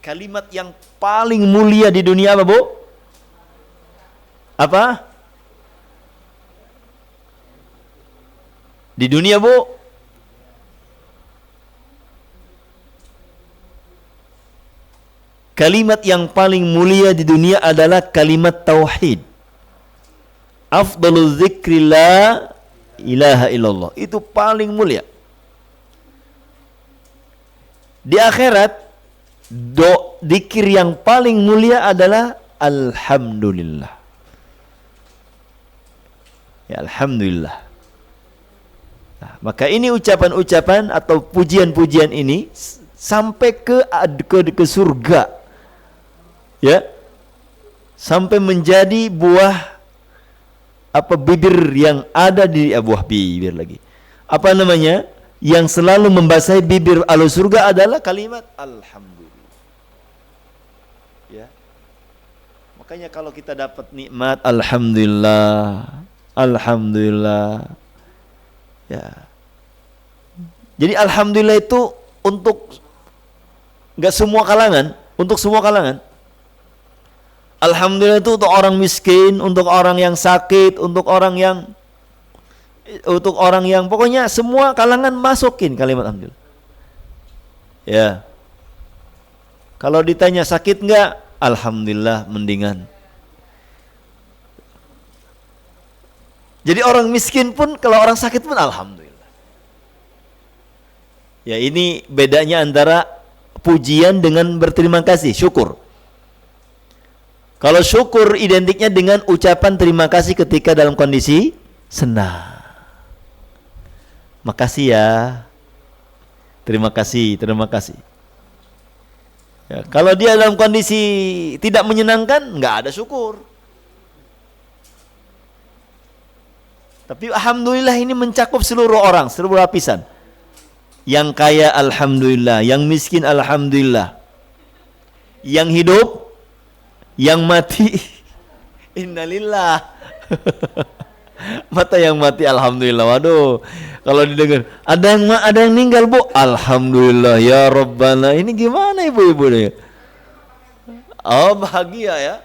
[SPEAKER 1] Kalimat yang paling mulia di dunia apa, Bu? Apa? Di dunia, Bu? Kalimat yang paling mulia di dunia adalah kalimat tauhid. Afdalul dzikri la ilaha illallah. Itu paling mulia. Di akhirat, zikir yang paling mulia adalah alhamdulillah. Ya, alhamdulillah. Nah, maka ini ucapan-ucapan atau pujian-pujian ini sampai ke surga. Ya. Sampai menjadi buah bibir yang ada di buah bibir lagi. Apa namanya? Yang selalu membasahi bibir ahli surga adalah kalimat alhamdulillah. Ya. Makanya kalau kita dapat nikmat, alhamdulillah, alhamdulillah. Ya. Jadi alhamdulillah itu untuk enggak semua kalangan, untuk semua kalangan. Alhamdulillah itu untuk orang miskin, untuk orang yang sakit, untuk orang yang pokoknya semua kalangan masukin kalimat alhamdulillah. Ya. Kalau ditanya sakit enggak? Alhamdulillah mendingan. Jadi orang miskin pun, kalau orang sakit pun alhamdulillah. Ya, ini bedanya antara pujian dengan berterima kasih, syukur. Kalau syukur identiknya dengan ucapan terima kasih ketika dalam kondisi senang. Makasih ya. Terima kasih, terima kasih. Ya, kalau dia dalam kondisi tidak menyenangkan, enggak ada syukur. Tapi alhamdulillah ini mencakup seluruh orang, seluruh lapisan. Yang kaya alhamdulillah, yang miskin alhamdulillah. Yang hidup, yang mati innalillah. Mata yang mati alhamdulillah. Waduh, kalau didengar ada yang meninggal, Bu, alhamdulillah ya Rabbana. Ini gimana ibu-ibu nih? Oh, bahagia ya.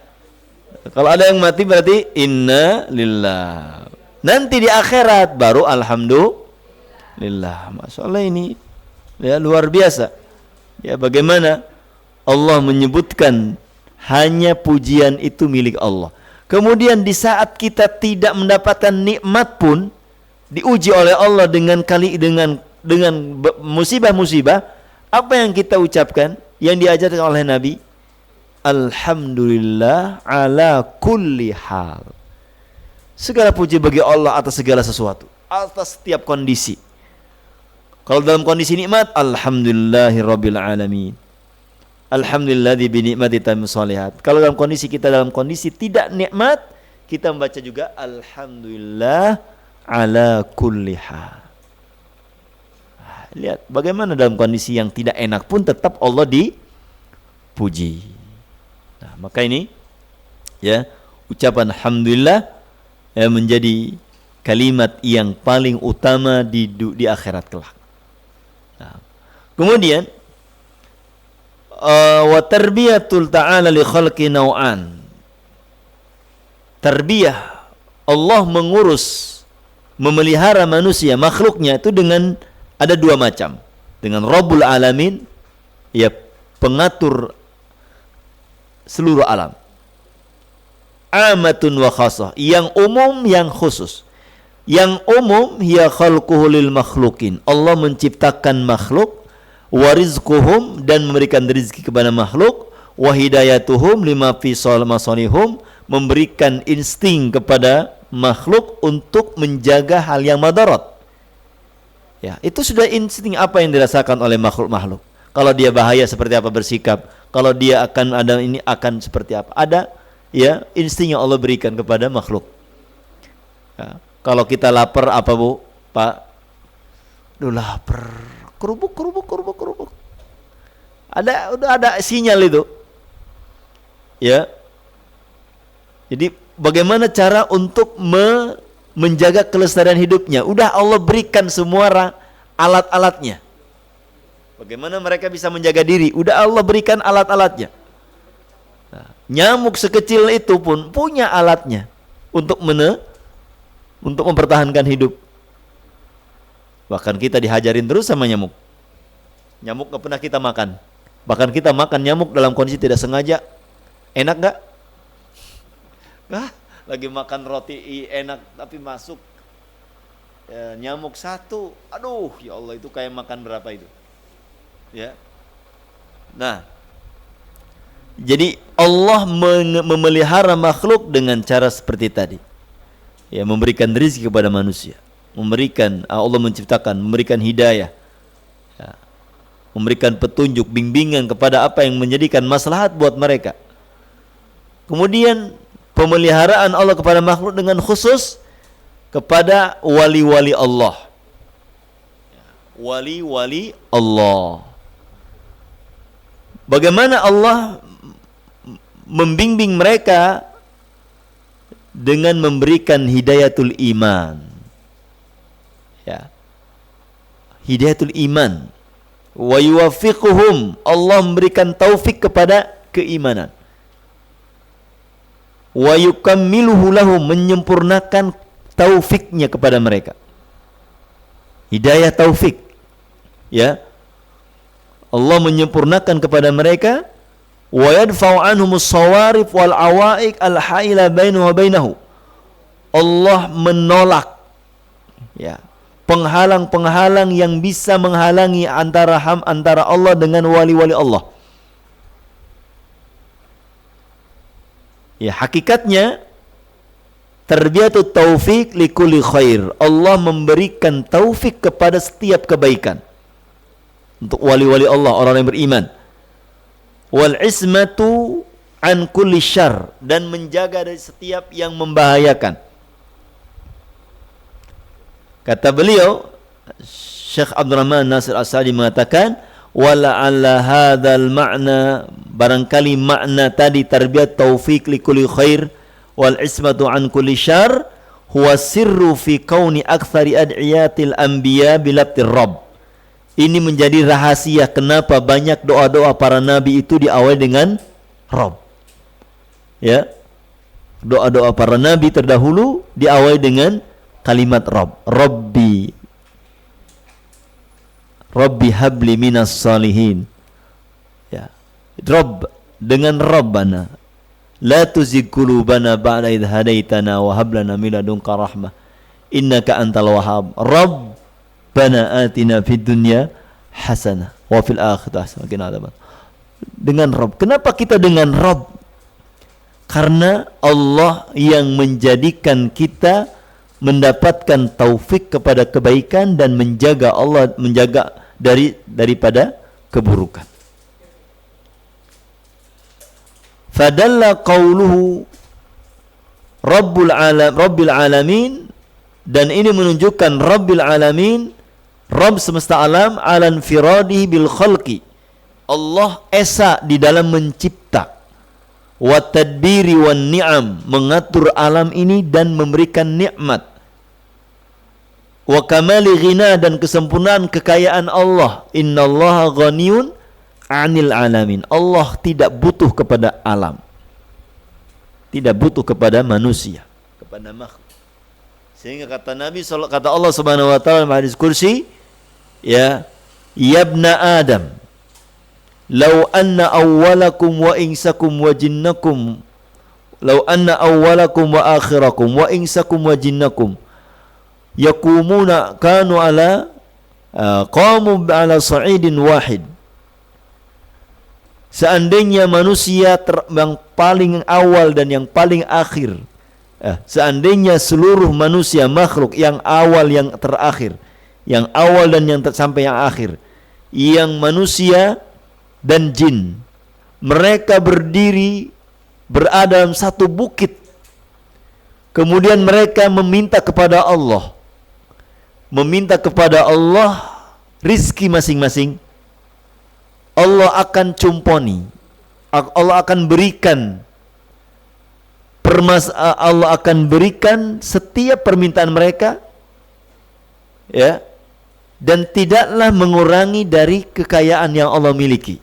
[SPEAKER 1] Kalau ada yang mati berarti innalillah. Nanti di akhirat baru alhamdulillah. Masya Allah, ini ya luar biasa. Ya, bagaimana Allah menyebutkan hanya pujian itu milik Allah. Kemudian di saat kita tidak mendapatkan nikmat pun diuji oleh Allah dengan musibah-musibah, apa yang kita ucapkan yang diajarkan oleh Nabi? Alhamdulillah ala kulli hal. Segala puji bagi Allah atas segala sesuatu, atas setiap kondisi. Kalau dalam kondisi nikmat, alhamdulillahirabbil alamin. Alhamdulilladzi bi ni'mati tatimmus shalihat. Kalau dalam kondisi tidak nikmat, kita membaca juga alhamdulillah ala kulli hal. Lihat bagaimana dalam kondisi yang tidak enak pun tetap Allah dipuji. Nah, maka ini ya, ucapan alhamdulillah ya, menjadi kalimat yang paling utama di akhirat kelak. Nah, kemudian wa tarbiyatul ta'ala li khalqi naw'an. Tarbiyah, Allah mengurus, memelihara manusia, makhluknya itu dengan ada dua macam. Dengan Rabbul Alamin, ya pengatur seluruh alam. Amatun wa khasah, yang umum, yang khusus. Yang umum, ya khalquhu lil makhlukin. Allah menciptakan makhluk, wa rizquhum, dan memberikan rezeki kepada makhluk, wa hidayatuhum lima fi masalihum, memberikan insting kepada makhluk untuk menjaga hal yang madarat. Ya, itu sudah insting apa yang dirasakan oleh makhluk-makhluk. Kalau dia bahaya seperti apa bersikap, kalau dia akan ada ini akan seperti apa. Ada ya insting yang Allah berikan kepada makhluk. Ya, kalau kita lapar apa Bu? Pak, duh lapar. Kerubuk. Udah ada sinyal itu. Ya. Jadi bagaimana cara untuk menjaga kelestarian hidupnya? Udah Allah berikan semua alat-alatnya. Bagaimana mereka bisa menjaga diri? Udah Allah berikan alat-alatnya. Nah, nyamuk sekecil itu pun punya alatnya untuk mempertahankan hidup. Bahkan kita dihajarin terus sama nyamuk. Nyamuk gak pernah kita makan. Bahkan kita makan nyamuk dalam kondisi tidak sengaja. Enak gak? Lagi makan roti enak tapi masuk nyamuk satu. Aduh, ya Allah, itu kayak makan berapa itu? Ya. Nah, jadi Allah memelihara makhluk dengan cara seperti tadi. Ya, memberikan rezeki kepada manusia. Allah menciptakan, memberikan hidayah, ya, memberikan petunjuk, bimbingan kepada apa yang menjadikan maslahat buat mereka. Kemudian pemeliharaan Allah kepada makhluk dengan khusus kepada wali-wali Allah. Wali-wali Allah. Bagaimana Allah membimbing mereka dengan memberikan hidayatul iman. Ya. Hidayatul iman. Wa yuwaffiquhum, Allah memberikan taufik kepada keimanan. Wa yukammiluhu lahum, menyempurnakan taufiknya kepada mereka. Hidayah taufik. Ya. Allah menyempurnakan kepada mereka. Wa yadfa'u anhumus sawarif wal awaiq al haila bainahu wa bainahu. Allah menolak ya penghalang-penghalang yang bisa menghalangi antara Allah dengan wali-wali Allah. Ya, hakikatnya tarbiyatut taufik likulli khair. Allah memberikan taufik kepada setiap kebaikan untuk wali-wali Allah, orang yang beriman. Wal ismatu an kulli syarr, dan menjaga dari setiap yang membahayakan. Kata beliau, Syekh Abdurrahman Nasir As-Sa'di mengatakan, wala'alla hadzal ma'na, barangkali makna tadi tarbiyat taufik li kulli khair wal ismatu an kulli syarr huwa sirru fi kauni aktsari ad'iyatil anbiya bilabtir rabb. Ini menjadi rahasia kenapa banyak doa-doa para nabi itu diawali dengan Rabb. Ya. Doa-doa para nabi terdahulu diawali dengan kalimat Rabb. Rabbi habli minas salihin. Ya. Rabb dengan Rabbana. La tuzigh qulubana ba'da idh hadaitana wa hab lana min ladunka rahmah innaka antal wahhab. Rabbana atina fid dunya hasanah wa fil akhirati hasanah wa qina adzaban. Dengan Rabb. Kenapa kita dengan Rabb? Karena Allah yang menjadikan kita mendapatkan taufik kepada kebaikan dan menjaga daripada keburukan. Fadalla qauluhu Rabbil alamin, dan ini menunjukkan Rabbil alamin, Rabb semesta alam, alan firadihi bil khalqi. Allah esa di dalam mencipta, wa tadbiri wan ni'am, mengatur alam ini dan memberikan nikmat, wa kamali ghina, dan kesempurnaan kekayaan Allah. Innallaha ghaniyun 'anil alamin. Allah tidak butuh kepada alam, tidak butuh kepada manusia, kepada makhluk. Sehingga kata Allah Subhanahu wa taala dalam hadis kursi, ya ibna Adam, law anna awwalakum wa insakum wa jinnakum, law anna awwalakum wa akhirakum wa insakum wa jinnakum yakumuna kanu ala qamu ala sa'idin wahid. Seandainya manusia yang paling awal dan yang paling akhir, seandainya seluruh manusia makhluk, yang awal yang terakhir, yang awal dan yang sampai yang akhir, yang manusia dan jin, mereka berdiri berada dalam satu bukit, kemudian mereka meminta kepada Allah rizki masing-masing, Allah akan cumponi, Allah akan berikan Allah akan berikan setiap permintaan mereka, ya, dan tidaklah mengurangi dari kekayaan yang Allah miliki.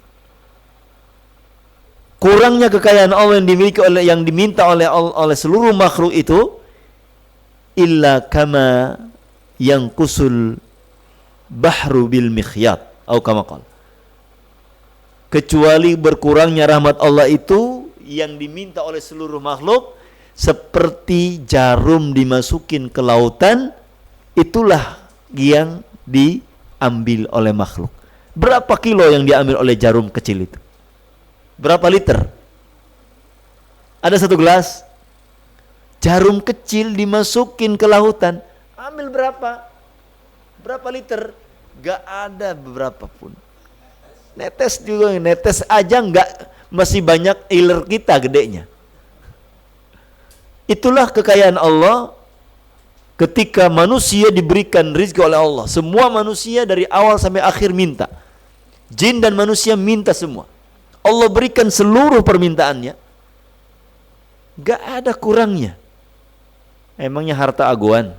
[SPEAKER 1] Kurangnya kekayaan Allah yang dimiliki yang diminta oleh seluruh makhluk itu, illa kama yang kusul bahru bil mikhyat, atau kama qala, kecuali berkurangnya rahmat Allah itu yang diminta oleh seluruh makhluk seperti jarum dimasukin ke lautan, itulah yang diambil oleh makhluk. Berapa kilo yang diambil oleh jarum kecil itu? Berapa liter? Ada satu gelas jarum kecil dimasukin ke lautan, ambil berapa? Berapa liter? Gak ada beberapa pun. Netes juga, netes aja enggak, masih banyak iler kita gedenya. Itulah kekayaan Allah ketika manusia diberikan rizki oleh Allah. Semua manusia dari awal sampai akhir minta. Jin dan manusia minta semua. Allah berikan seluruh permintaannya. Gak ada kurangnya. Emangnya harta aguan?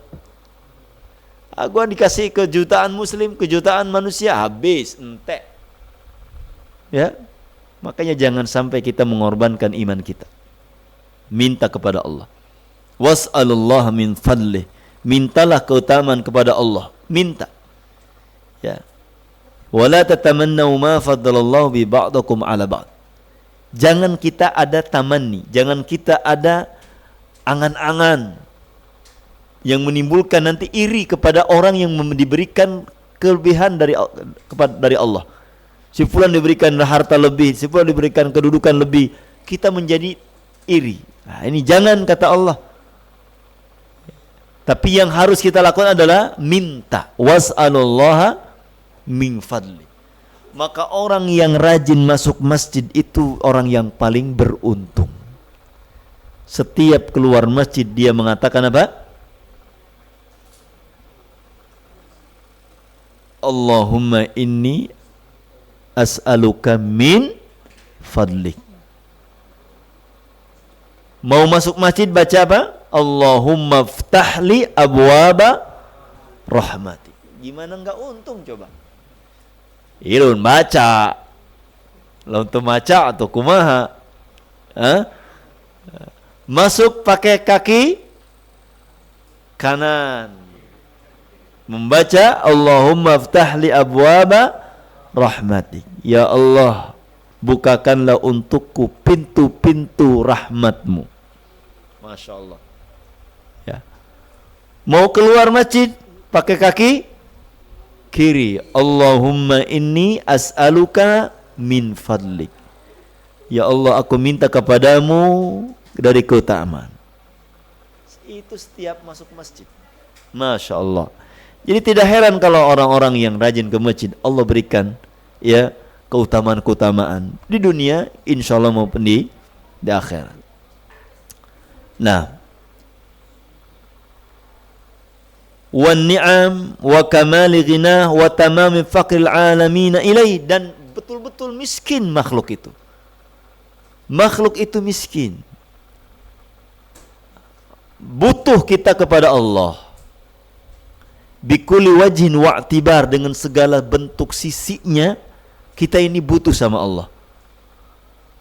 [SPEAKER 1] Aguan dikasih ke jutaan muslim, ke jutaan manusia, habis, entek. Ya, makanya jangan sampai kita mengorbankan iman kita. Minta kepada Allah. Was'alullah min fadlih. Mintalah keutamaan kepada Allah. Minta. Ya. Wala tatamannaw ma faddalallahu bi ba'dakum ala ba'd. Jangan kita ada tamanni, jangan kita ada angan-angan yang menimbulkan nanti iri kepada orang yang diberikan kelebihan dari Allah. Si fulan diberikan harta lebih, si fulan diberikan kedudukan lebih, kita menjadi iri. Nah, ini jangan, kata Allah. Tapi yang harus kita lakukan adalah minta. Was'alullaha min fadli. Maka orang yang rajin masuk masjid itu orang yang paling beruntung. Setiap keluar masjid dia mengatakan apa? Allahumma inni as'aluka min fadlik. Mau masuk masjid baca apa? Allahumma ftahli abwaba rahmati. Gimana enggak untung coba? Irun baca. Lalu baca atau kumaha? Masuk pakai kaki kanan. Membaca Allahumma ftahli abwaba rahmati. Ya Allah, bukakanlah untukku pintu-pintu rahmatmu. Masya Allah. Ya. Mau keluar masjid pakai kaki kiri. Allahumma inni as'aluka min fadlik. Ya Allah, aku minta kepadamu dari keutamaan. Itu setiap masuk masjid. Masya Allah. Jadi tidak heran kalau orang-orang yang rajin ke masjid Allah berikan ya keutamaan-keutamaan di dunia, insya Allah maupun di akhirat. Nah, wan ni'am wa kamali ghinah wa tamami faqril alamin ilaih, dan betul-betul miskin makhluk itu. Makhluk itu miskin. Butuh kita kepada Allah. Bikuli wajhin wa'tibar, dengan segala bentuk sisinya kita ini butuh sama Allah.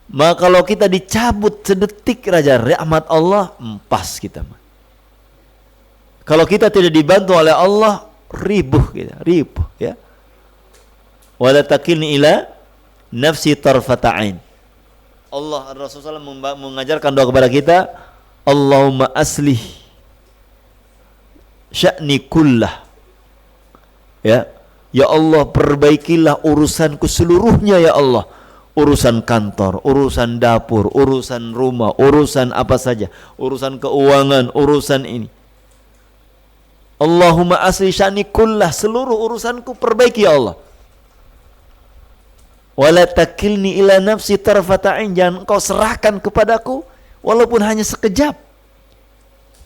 [SPEAKER 1] Maka kalau kita dicabut sedetik raja rahmat Allah, empas kita. Kalau kita tidak dibantu oleh Allah, ribuh kita, ribuh ya. Wala takilni ila nafsi tarfata ain. Allah, Rasulullah SAW mengajarkan doa kepada kita, Allahumma aslih sya'ni kullah. Ya, ya Allah, perbaikilah urusanku seluruhnya ya Allah. Urusan kantor, urusan dapur, urusan rumah, urusan apa saja, urusan keuangan, urusan ini. Allahumma asli sya'ni kullah, seluruh urusanku perbaiki ya Allah. Wala takilni ila nafsi tarfata ain, jangan engkau serahkan kepadaku walaupun hanya sekejap.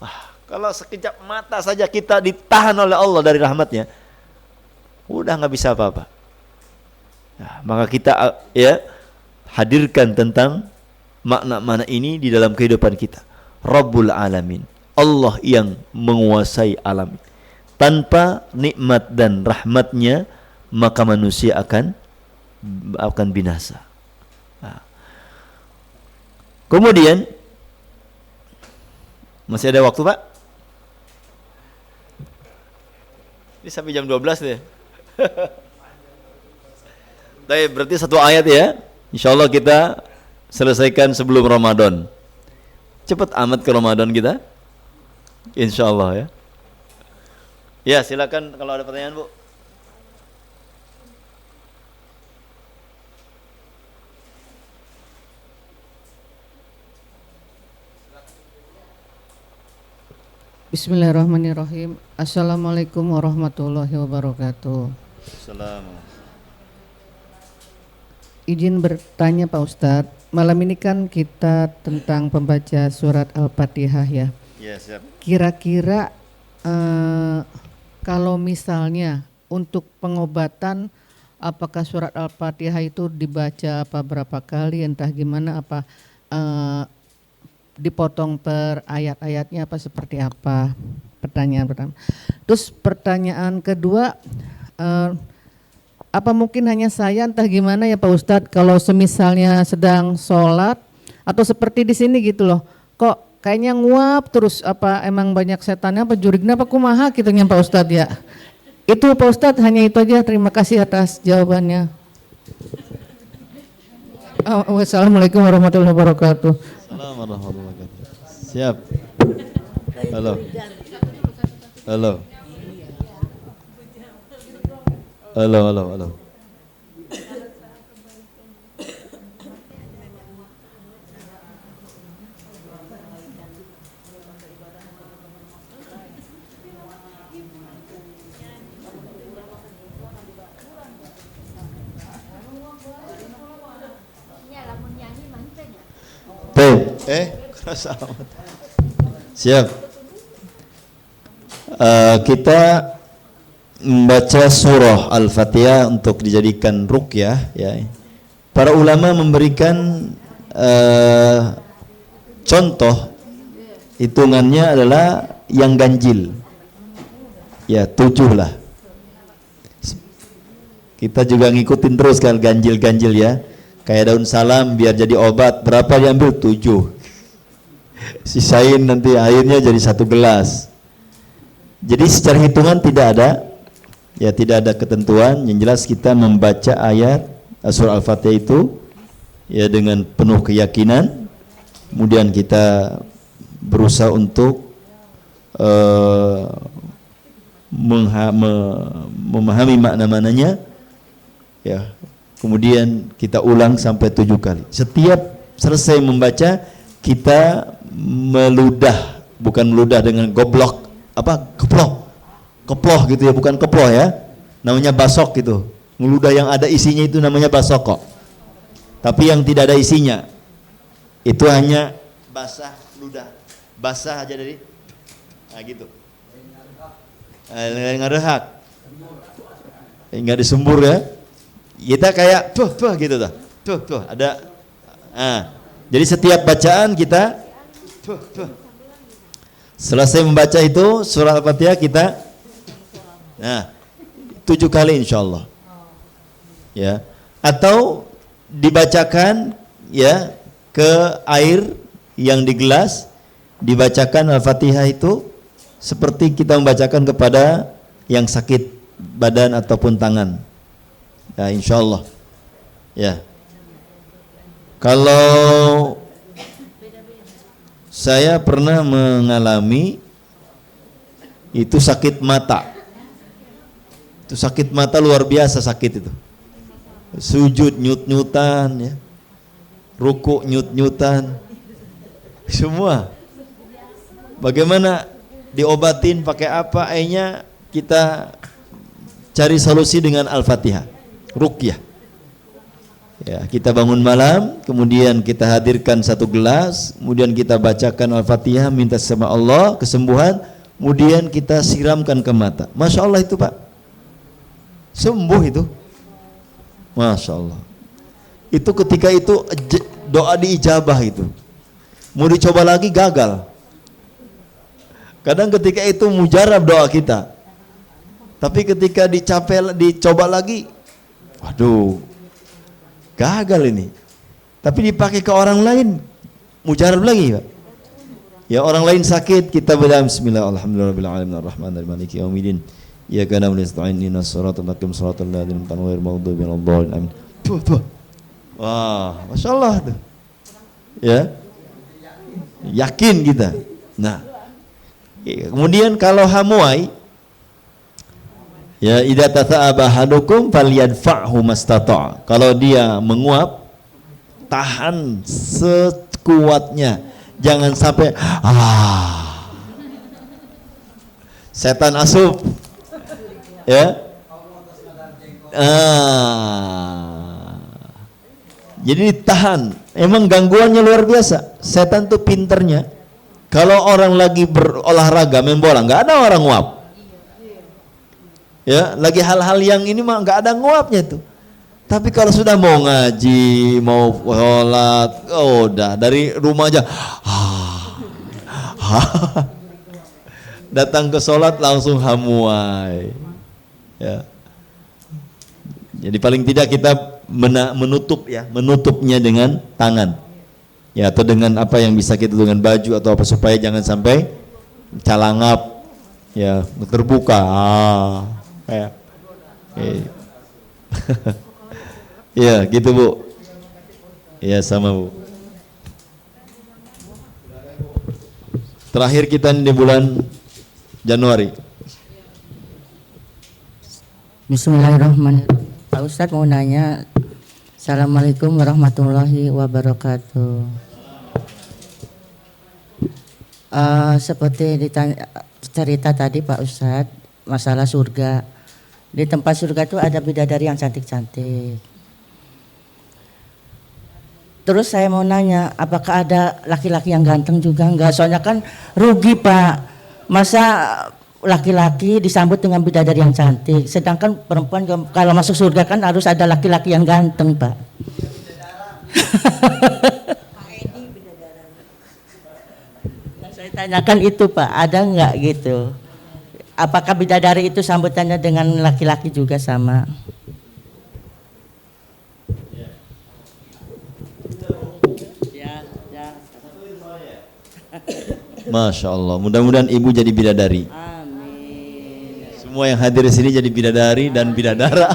[SPEAKER 1] Wah, kalau sekejap mata saja kita ditahan oleh Allah dari rahmatnya, udah nggak bisa apa-apa. Nah, maka kita ya hadirkan tentang makna-makna ini di dalam kehidupan kita. Rabbul Alamin, Allah yang menguasai alam. Tanpa nikmat dan rahmatnya maka manusia akan binasa. Nah. Kemudian masih ada waktu, Pak? Ini sampai jam 12 deh. Baik, berarti satu ayat ya. Insyaallah kita selesaikan sebelum Ramadan. Cepat amat ke Ramadan kita. Insyaallah ya. Ya, silakan kalau ada pertanyaan, Bu.
[SPEAKER 2] Bismillahirrahmanirrahim. Assalamualaikum warahmatullahi wabarakatuh.
[SPEAKER 1] Assalamualaikum.
[SPEAKER 2] Izin bertanya Pak Ustadz, malam ini kan kita tentang pembaca surat Al-Fatihah ya.
[SPEAKER 1] Ya, siap.
[SPEAKER 2] Kira-kira kalau misalnya untuk pengobatan, apakah surat Al-Fatihah itu dibaca apa berapa kali, entah gimana, apa dipotong per ayat-ayatnya apa seperti apa? Pertanyaan pertama. Terus pertanyaan kedua, apa mungkin hanya saya entah gimana ya Pak Ustadz, kalau semisalnya sedang sholat atau seperti di sini gitu loh, kok kayaknya nguap terus, apa emang banyak setannya apa jurigna apa kumaha gitu ya Pak Ustadz ya. Itu Pak Ustadz, hanya itu aja, terima kasih atas jawabannya. Wassalamualaikum warahmatullahi wabarakatuh.
[SPEAKER 1] Assalamualaikum warahmatullahi wabarakatuh. Siap. Halo. Halo. Halo, halo, halo. Kerasa amat. Siap. Kita membaca surah Al-Fatihah untuk dijadikan ruqyah ya. Para ulama memberikan contoh hitungannya adalah yang ganjil. Ya, 7 lah. Kita juga ngikutin terus kan ganjil-ganjil ya. Kayak daun salam biar jadi obat, berapa diambil? 7. Sisain nanti airnya jadi 1 gelas. Jadi secara hitungan tidak ada ketentuan. Yang jelas kita membaca ayat surah Al-Fatihah itu ya dengan penuh keyakinan, kemudian kita berusaha untuk memahami makna-maknanya, ya. Kemudian kita ulang sampai 7 kali. Setiap selesai membaca kita meludah, bukan meludah dengan goblok, keploh gitu ya, bukan keploh ya, namanya basok gitu. Meludah yang ada isinya itu namanya basok kok. Tapi yang tidak ada isinya itu hanya basah ludah, basah aja dari, nah gitu. Ngerehak, nggak disembur ya. Kita kayak tuh gitu tuh ada. Jadi setiap bacaan kita tuh. Selesai membaca itu surah Al-Fatihah kita 7 kali insyaallah. Ya. Atau dibacakan ya ke air yang di gelas, dibacakan Al-Fatihah itu seperti kita membacakan kepada yang sakit badan ataupun tangan. Ya insyaallah. Ya. Kalau saya pernah mengalami itu sakit mata. Itu sakit mata luar biasa sakit itu. Sujud nyut-nyutan ya. Rukuk nyut-nyutan. Semua. Bagaimana diobatin pakai apa? Akhirnya kita cari solusi dengan Al-Fatihah. Ruqyah. Ya, kita bangun malam, kemudian kita hadirkan 1 gelas, kemudian kita bacakan Al-Fatihah, minta sama Allah kesembuhan, kemudian kita siramkan ke mata. Masya Allah itu Pak, sembuh itu. Masya Allah. Itu ketika itu doa diijabah itu. Mau dicoba lagi gagal. Kadang ketika itu mujarab doa kita. Tapi ketika dicoba lagi, waduh, gagal ini. Tapi dipakai ke orang lain, mujarab lagi Pak. Ya orang lain sakit, kita berdoa bismillah alhamdulillahirabbil arrahmanir maliki yaumiddin. Ya kana nasta'in ihdinas siratal mustaqim siratal ladzina an'amta 'alaihim ghairil maghdubi 'alaihim. Tuh. Wah, Masya Allah tuh. Ya. Yakin kita. Nah. Kemudian kalau hamuai, ya idza tatha'aba ahadukum falyadfa'hu mastata'. Kalau dia menguap, tahan sekuatnya. Jangan sampai setan asup. Ya. Jadi ditahan. Emang gangguannya luar biasa. Setan tuh pinternya. Kalau orang lagi berolahraga main bola, nggak ada orang nguap. Ya, lagi hal-hal yang ini mah nggak ada nguapnya tuh. Tapi kalau sudah mau ngaji, mau sholat, udah dari rumah aja. Datang ke sholat langsung hamuai. Ya. Jadi paling tidak kita menutupnya dengan tangan. Ya, atau dengan apa yang bisa kita dengan baju atau apa supaya jangan sampai calangap ya terbuka. Ya, gitu Bu. Ya, sama Bu. Terakhir kita di bulan Januari.
[SPEAKER 3] Bismillahirrahmanirrahim. Pak Ustadz mau nanya. Assalamualaikum warahmatullahi wabarakatuh. Seperti ditanya, cerita tadi Pak Ustadz masalah surga. Di tempat surga itu ada bidadari yang cantik-cantik. Terus saya mau nanya, apakah ada laki-laki yang ganteng juga? Enggak, soalnya kan rugi Pak. Masa laki-laki disambut dengan bidadari yang cantik, sedangkan perempuan kalau masuk surga kan harus ada laki-laki yang ganteng Pak. Saya tanyakan itu Pak, ada nggak gitu? Apakah bidadari itu sambutannya dengan laki-laki juga sama?
[SPEAKER 1] Masya Allah, mudah-mudahan ibu jadi bidadari.
[SPEAKER 3] Amin.
[SPEAKER 1] Semua yang hadir di sini jadi bidadari dan bidadara.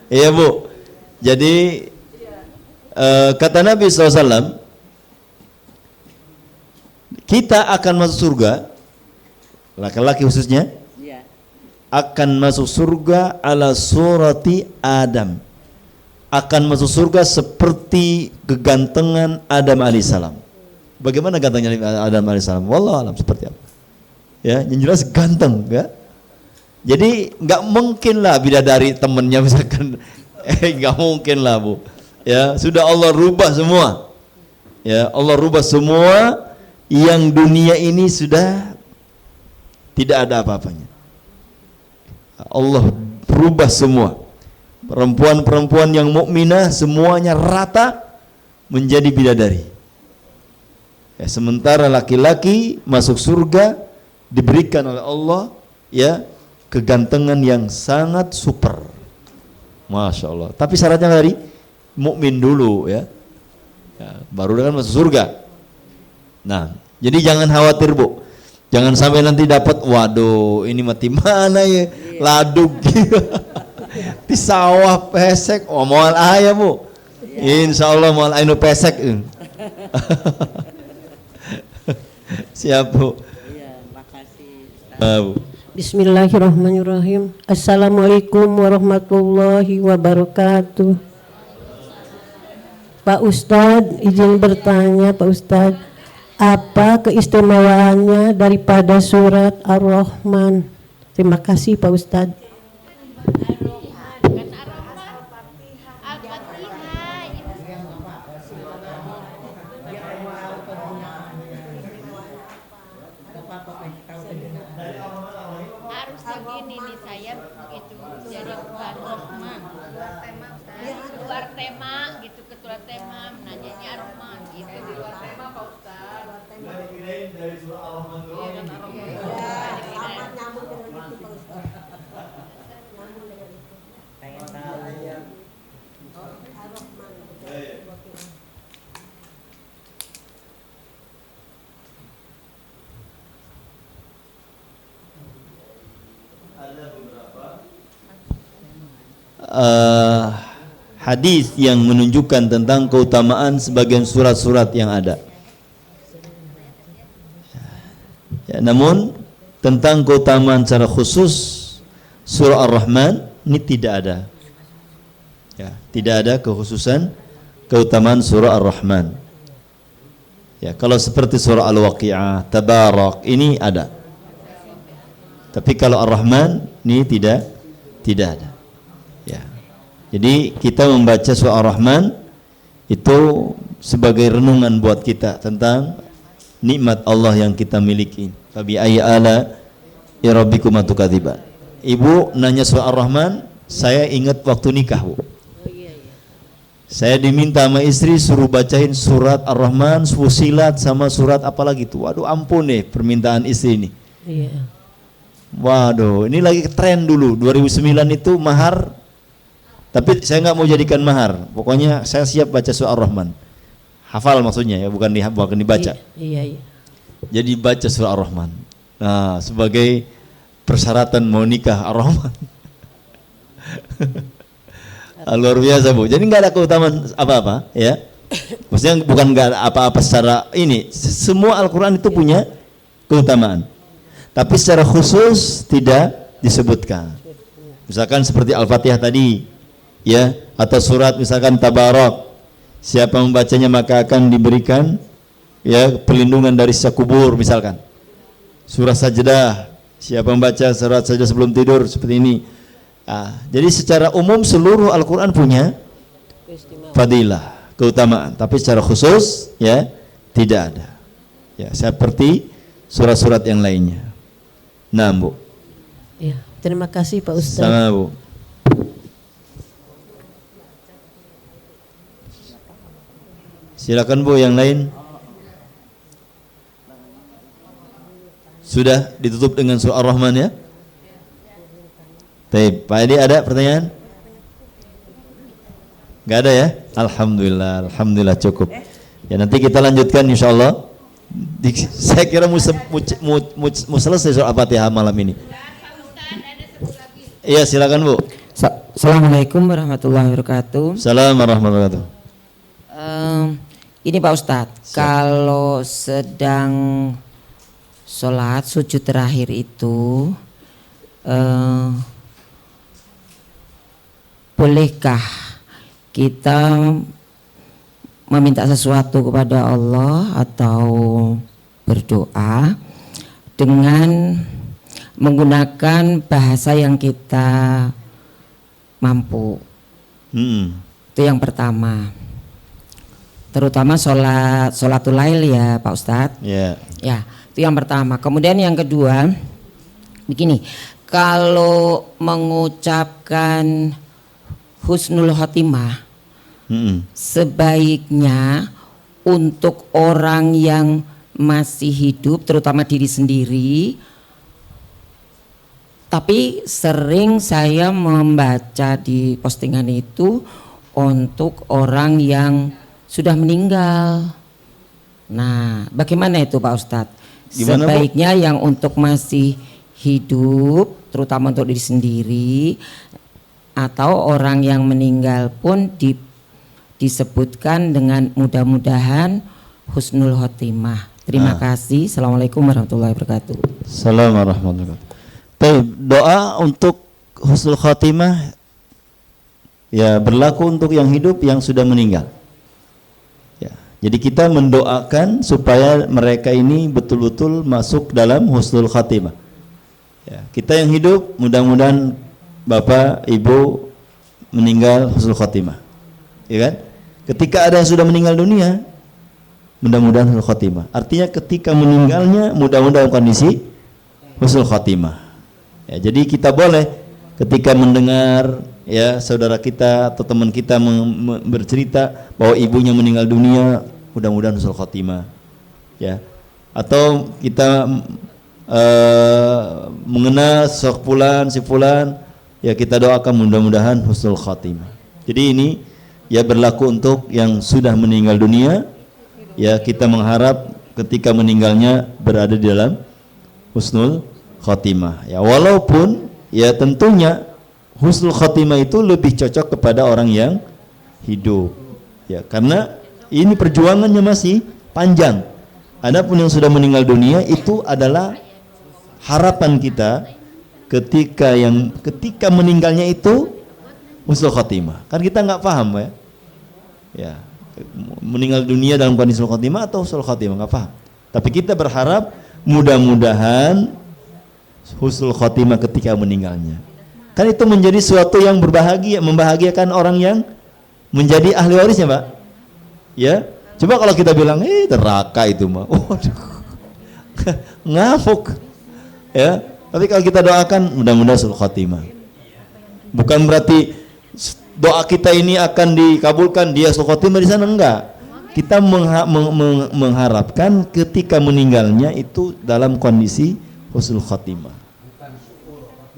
[SPEAKER 1] Iya Bu. Jadi kata Nabi SAW, kita akan masuk surga, laki-laki khususnya, akan masuk surga ala surati Adam, akan masuk surga seperti kegantengan Adam alaihissalam. Bagaimana gantengnya Adam alaihissalam? Wallahu alam seperti apa? Ya, yang jelas ganteng, ya. Jadi nggak mungkin lah bidadari temennya misalkan, nggak mungkin lah bu. Ya, sudah Allah rubah semua. Ya, Allah rubah semua yang dunia ini sudah tidak ada apa-apanya. Allah rubah semua. Perempuan-perempuan yang mukminah semuanya rata menjadi bidadari. Ya, sementara laki-laki masuk surga diberikan oleh Allah ya kegantengan yang sangat super. Masya Allah. Tapi syaratnya tadi mukmin dulu ya. Baru kan masuk surga. Nah, jadi jangan khawatir bu. Jangan sampai nanti dapat, waduh ini mati mana ya, laduk gitu. Di sawah pesek, oh moal ayah bu. Insya Allah moal ainu pesek. Siap bu.
[SPEAKER 3] Iya, makasih.
[SPEAKER 4] Bismillahirrahmanirrahim. Assalamualaikum warahmatullahi wabarakatuh. Pak Ustadz, izin bertanya Pak Ustadz, apa keistimewaannya daripada surat Ar-Rahman? Terima kasih Pak Ustadz.
[SPEAKER 5] Harusnya gini nih saya itu jadi bukan Rahman, luar tema gitu, ketua tema menanyanya Rahman gitu. Luar tema Pak Ustaz. Dari surah Ar-Rahman dulu. Nyambung dengan itu Pak Ustaz. Nyambung dengan itu. Pengen tahu ya. Ar-Rahman.
[SPEAKER 1] Ada beberapa hadis yang menunjukkan tentang keutamaan sebagian surat-surat yang ada. Ya, namun tentang keutamaan secara khusus surah Ar-Rahman ini tidak ada. Ya, tidak ada kekhususan keutamaan surah Ar-Rahman. Ya, kalau seperti surah Al-Waqi'ah, Tabarak ini ada. Tapi kalau Ar-Rahman ini tidak ada. Ya. Jadi kita membaca surah Ar-Rahman itu sebagai renungan buat kita tentang nikmat Allah yang kita miliki. Fabi ayyi ala rabbikuma tukadziban. Ibu nanya surah Ar-Rahman, saya ingat waktu nikah, Bu. Saya diminta sama istri suruh bacain surat Ar-Rahman, Fusilat sama surat apa lagi tuh. Waduh ampun nih permintaan istri ini.
[SPEAKER 4] Iya.
[SPEAKER 1] Waduh, ini lagi tren dulu 2009 itu mahar. Tapi saya nggak mau jadikan mahar. Pokoknya saya siap baca surah Ar-Rahman. Hafal maksudnya ya, bukan dibaca.
[SPEAKER 4] Iya.
[SPEAKER 1] Jadi baca surah Ar-Rahman. Nah, sebagai persyaratan mau nikah Ar-Rahman. Luar biasa Bu. Jadi nggak ada keutamaan apa-apa ya. Maksudnya bukan nggak ada apa-apa secara ini. Semua Al-Quran itu punya keutamaan. Tapi secara khusus tidak disebutkan. Misalkan seperti Al-Fatihah tadi, ya, atau surat misalkan Tabarak. Siapa membacanya maka akan diberikan ya perlindungan dari siksa kubur misalkan. Surah Sajdah, siapa membaca surat Sajdah sebelum tidur seperti ini. Jadi secara umum seluruh Al-Quran punya fadilah, keutamaan. Tapi secara khusus ya tidak ada. Ya, seperti surat-surat yang lainnya. Nah, Bu.
[SPEAKER 4] Ya, terima kasih Pak Ustadz.
[SPEAKER 1] Sama, Bu. Silakan Bu yang lain. Sudah ditutup dengan surah Ar-Rahman ya? Baik, Pak Edi ada pertanyaan? Gak ada ya? Alhamdulillah cukup. Ya nanti kita lanjutkan insyaallah. Saya kira mau selesai surah Al-Fatihah malam ini. Iya silakan Bu.
[SPEAKER 6] Assalamualaikum warahmatullahi wabarakatuh.
[SPEAKER 1] Assalamualaikum warahmatullahi wabarakatuh.
[SPEAKER 6] Ini Pak Ustadz, kalau sedang sholat sujud terakhir itu bolehkah kita meminta sesuatu kepada Allah atau berdoa dengan menggunakan bahasa yang kita mampu? Itu yang pertama. Terutama sholatul lail ya Pak Ustadz.
[SPEAKER 1] Ya.
[SPEAKER 6] Ya, itu yang pertama. Kemudian yang kedua, begini, kalau mengucapkan husnul khotimah, sebaiknya untuk orang yang masih hidup, terutama diri sendiri. Tapi sering saya membaca di postingan itu untuk orang yang sudah meninggal. Nah, bagaimana itu Pak Ustadz?
[SPEAKER 1] Gimana,
[SPEAKER 6] sebaiknya Bu? Yang untuk masih hidup, terutama untuk diri sendiri, atau orang yang meninggal pun disebutkan dengan mudah-mudahan husnul khotimah. Terima kasih. Assalamualaikum warahmatullahi wabarakatuh.
[SPEAKER 1] Assalamualaikum warahmatullahi wabarakatuh. Doa untuk husnul khotimah ya berlaku untuk yang hidup, yang sudah meninggal. Jadi kita mendoakan supaya mereka ini betul-betul masuk dalam husnul khatimah. Ya, kita yang hidup mudah-mudahan Bapak, Ibu meninggal husnul khatimah. Ya kan? Ketika ada yang sudah meninggal dunia, mudah-mudahan husnul khatimah. Artinya ketika meninggalnya mudah-mudahan dalam kondisi husnul khatimah. Ya, jadi kita boleh ketika mendengar ya saudara kita atau teman kita bercerita bahwa ibunya meninggal dunia, mudah-mudahan husnul khotimah, ya. Atau kita mengenal si fulan, ya kita doakan mudah-mudahan husnul khotimah. Jadi ini ya berlaku untuk yang sudah meninggal dunia, ya kita mengharap ketika meninggalnya berada di dalam husnul khotimah. Ya walaupun ya tentunya husnul khotimah itu lebih cocok kepada orang yang hidup, ya karena ini perjuangannya masih panjang. Adapun yang sudah meninggal dunia itu adalah harapan kita ketika meninggalnya itu husnul khotimah. Kan kita nggak paham ya, meninggal dunia dalam kondisi husnul khotimah atau husnul khotimah nggak paham. Tapi kita berharap mudah-mudahan husnul khotimah ketika meninggalnya. Kan itu menjadi suatu yang membahagiakan orang yang menjadi ahli warisnya, Pak. Ya, coba kalau kita bilang, neraka itu mah, waduh, ngamuk. Ya, tapi kalau kita doakan, mudah-mudahan husnul khotimah. Bukan berarti doa kita ini akan dikabulkan, dia husnul khotimah di sana, enggak. Kita mengharapkan ketika meninggalnya itu dalam kondisi husnul khotimah.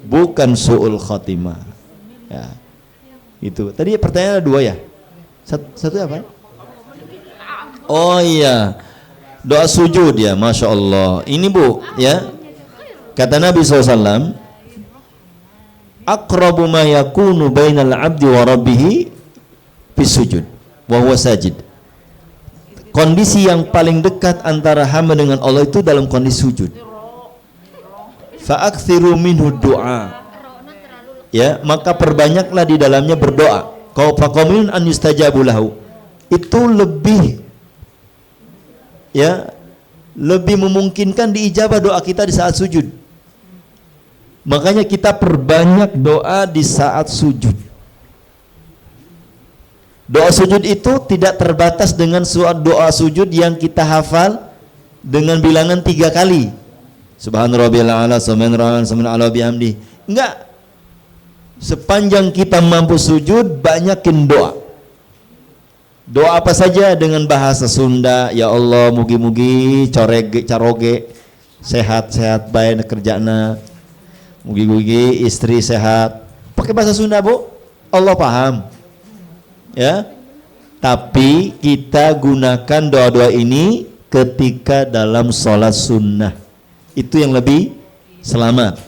[SPEAKER 1] Bukan su'ul khotimah. Ya. Itu. Tadi pertanyaannya dua ya? Satu apa? Oh iya. Doa sujud ya, Masya Allah. Ini Bu, ya. Kata Nabi SAW, aqrabu ma yakunu bainal abdi wa rabbihi bis sujud wa huwa sajid. Kondisi yang paling dekat antara hamba dengan Allah itu dalam kondisi sujud. Fa'akthiru minhu du'a, ya maka perbanyaklah di dalamnya berdoa. Kau faqaminun an yustajabu lahu, itu lebih memungkinkan diijabah doa kita di saat sujud. Makanya kita perbanyak doa di saat sujud. Doa sujud itu tidak terbatas dengan doa sujud yang kita hafal dengan bilangan 3 kali. Subhana rabbiyal a'la, subhana bihamdi. Enggak. Sepanjang kita mampu sujud, banyakin doa. Doa apa saja dengan bahasa Sunda, ya Allah mugi-mugi caroge sehat-sehat bae kerjana. Mugi-mugi istri sehat. Pakai bahasa Sunda, Bu. Allah paham. Ya. Tapi kita gunakan doa-doa ini ketika dalam sholat sunnah. Itu yang lebih selamat.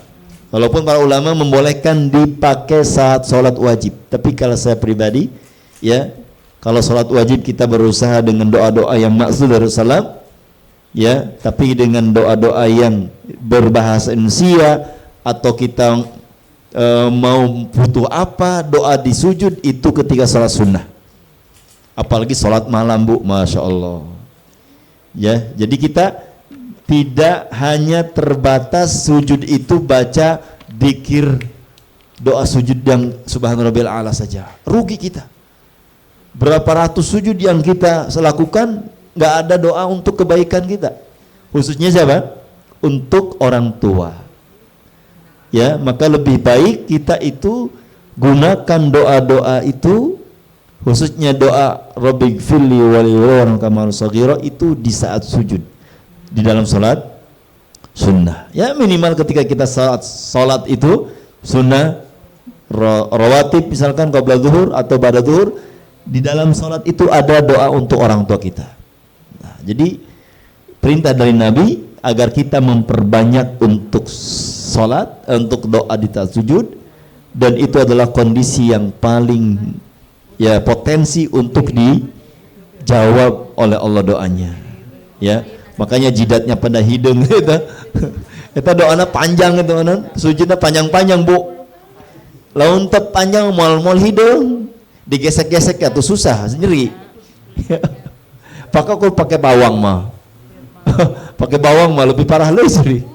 [SPEAKER 1] Walaupun para ulama membolehkan dipakai saat sholat wajib, tapi kalau saya pribadi, ya Kalau sholat wajib kita berusaha dengan doa-doa yang maksud dari Rasulullah, ya, tapi dengan doa-doa yang berbahasa Indonesia, atau kita mau butuh apa, doa di sujud itu ketika sholat sunnah. Apalagi sholat malam, Bu, Masya Allah. Ya, jadi kita tidak hanya terbatas sujud itu baca dzikir doa sujud yang subhanarabbiyal a'la saja. Rugi kita. Berapa ratus sujud yang kita lakukan, nggak ada doa untuk kebaikan kita. Khususnya siapa? Untuk orang tua. Ya, maka lebih baik kita itu gunakan doa-doa itu, khususnya doa Rabbighfirli wa li warhamni shaghira, itu di saat sujud di dalam salat sunnah. Ya, minimal ketika kita salat itu sunnah rawatib, misalkan qabla zuhur atau ba'da zuhur, di dalam salat itu ada doa untuk orang tua kita. Nah, jadi perintah dari Nabi agar kita memperbanyak untuk salat, untuk doa di saat sujud, dan itu adalah kondisi yang paling ya potensi untuk dijawab oleh Allah doanya. Ya, makanya jidatnya pada hidung gitu. Kita doanya panjang itu, sujudnya panjang-panjang, Bu. Laun tep panjang mal hidung, digesek-gesek ya tuh susah, nyeri. Aku pakai bawang mah. Pakai bawang mah lebih parah lagi.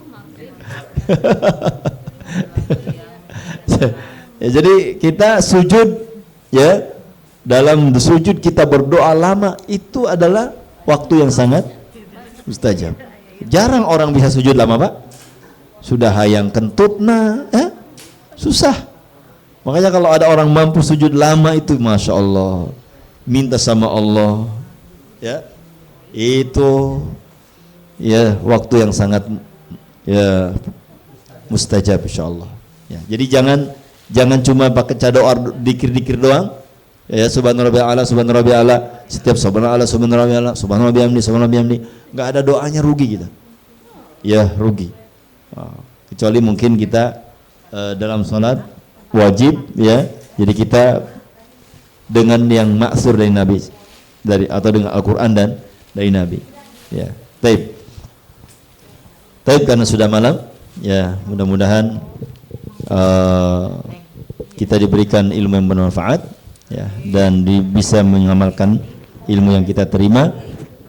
[SPEAKER 1] Ya, jadi kita sujud, ya, dalam sujud kita berdoa lama, itu adalah waktu yang sangat mustajab. Jarang orang bisa sujud lama, Pak. Sudah hayang kentut, susah. Makanya kalau ada orang mampu sujud lama itu, Masya Allah, minta sama Allah, ya, itu ya waktu yang sangat ya mustajab, insya Allah. Ya, jadi jangan cuma pakai doa dikir-dikir doang. Ya, subhanarabbiyal a'la, subhanarabbiyal a'la, setiap subhanallah, subhanarabbiyal a'la, subhanallah bihamdi, subhanallah bihamdi, enggak ada doanya, rugi kita. Ya, rugi. Kecuali mungkin kita dalam salat wajib, ya. Jadi kita dengan yang maksur dari Nabi, atau dengan Al-Qur'an dan dari Nabi. Ya. Taib karena sudah malam, ya, mudah-mudahan kita diberikan ilmu yang bermanfaat, ya, dan bisa mengamalkan ilmu yang kita terima.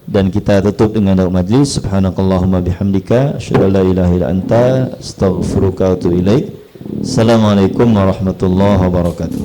[SPEAKER 1] Dan kita tutup dengan doa majlis. Subhanakallahumma bihamdika asyhadu an la ilaha illa anta astaghfiruka wa atubu ilaik. Assalamualaikum warahmatullahi wabarakatuh.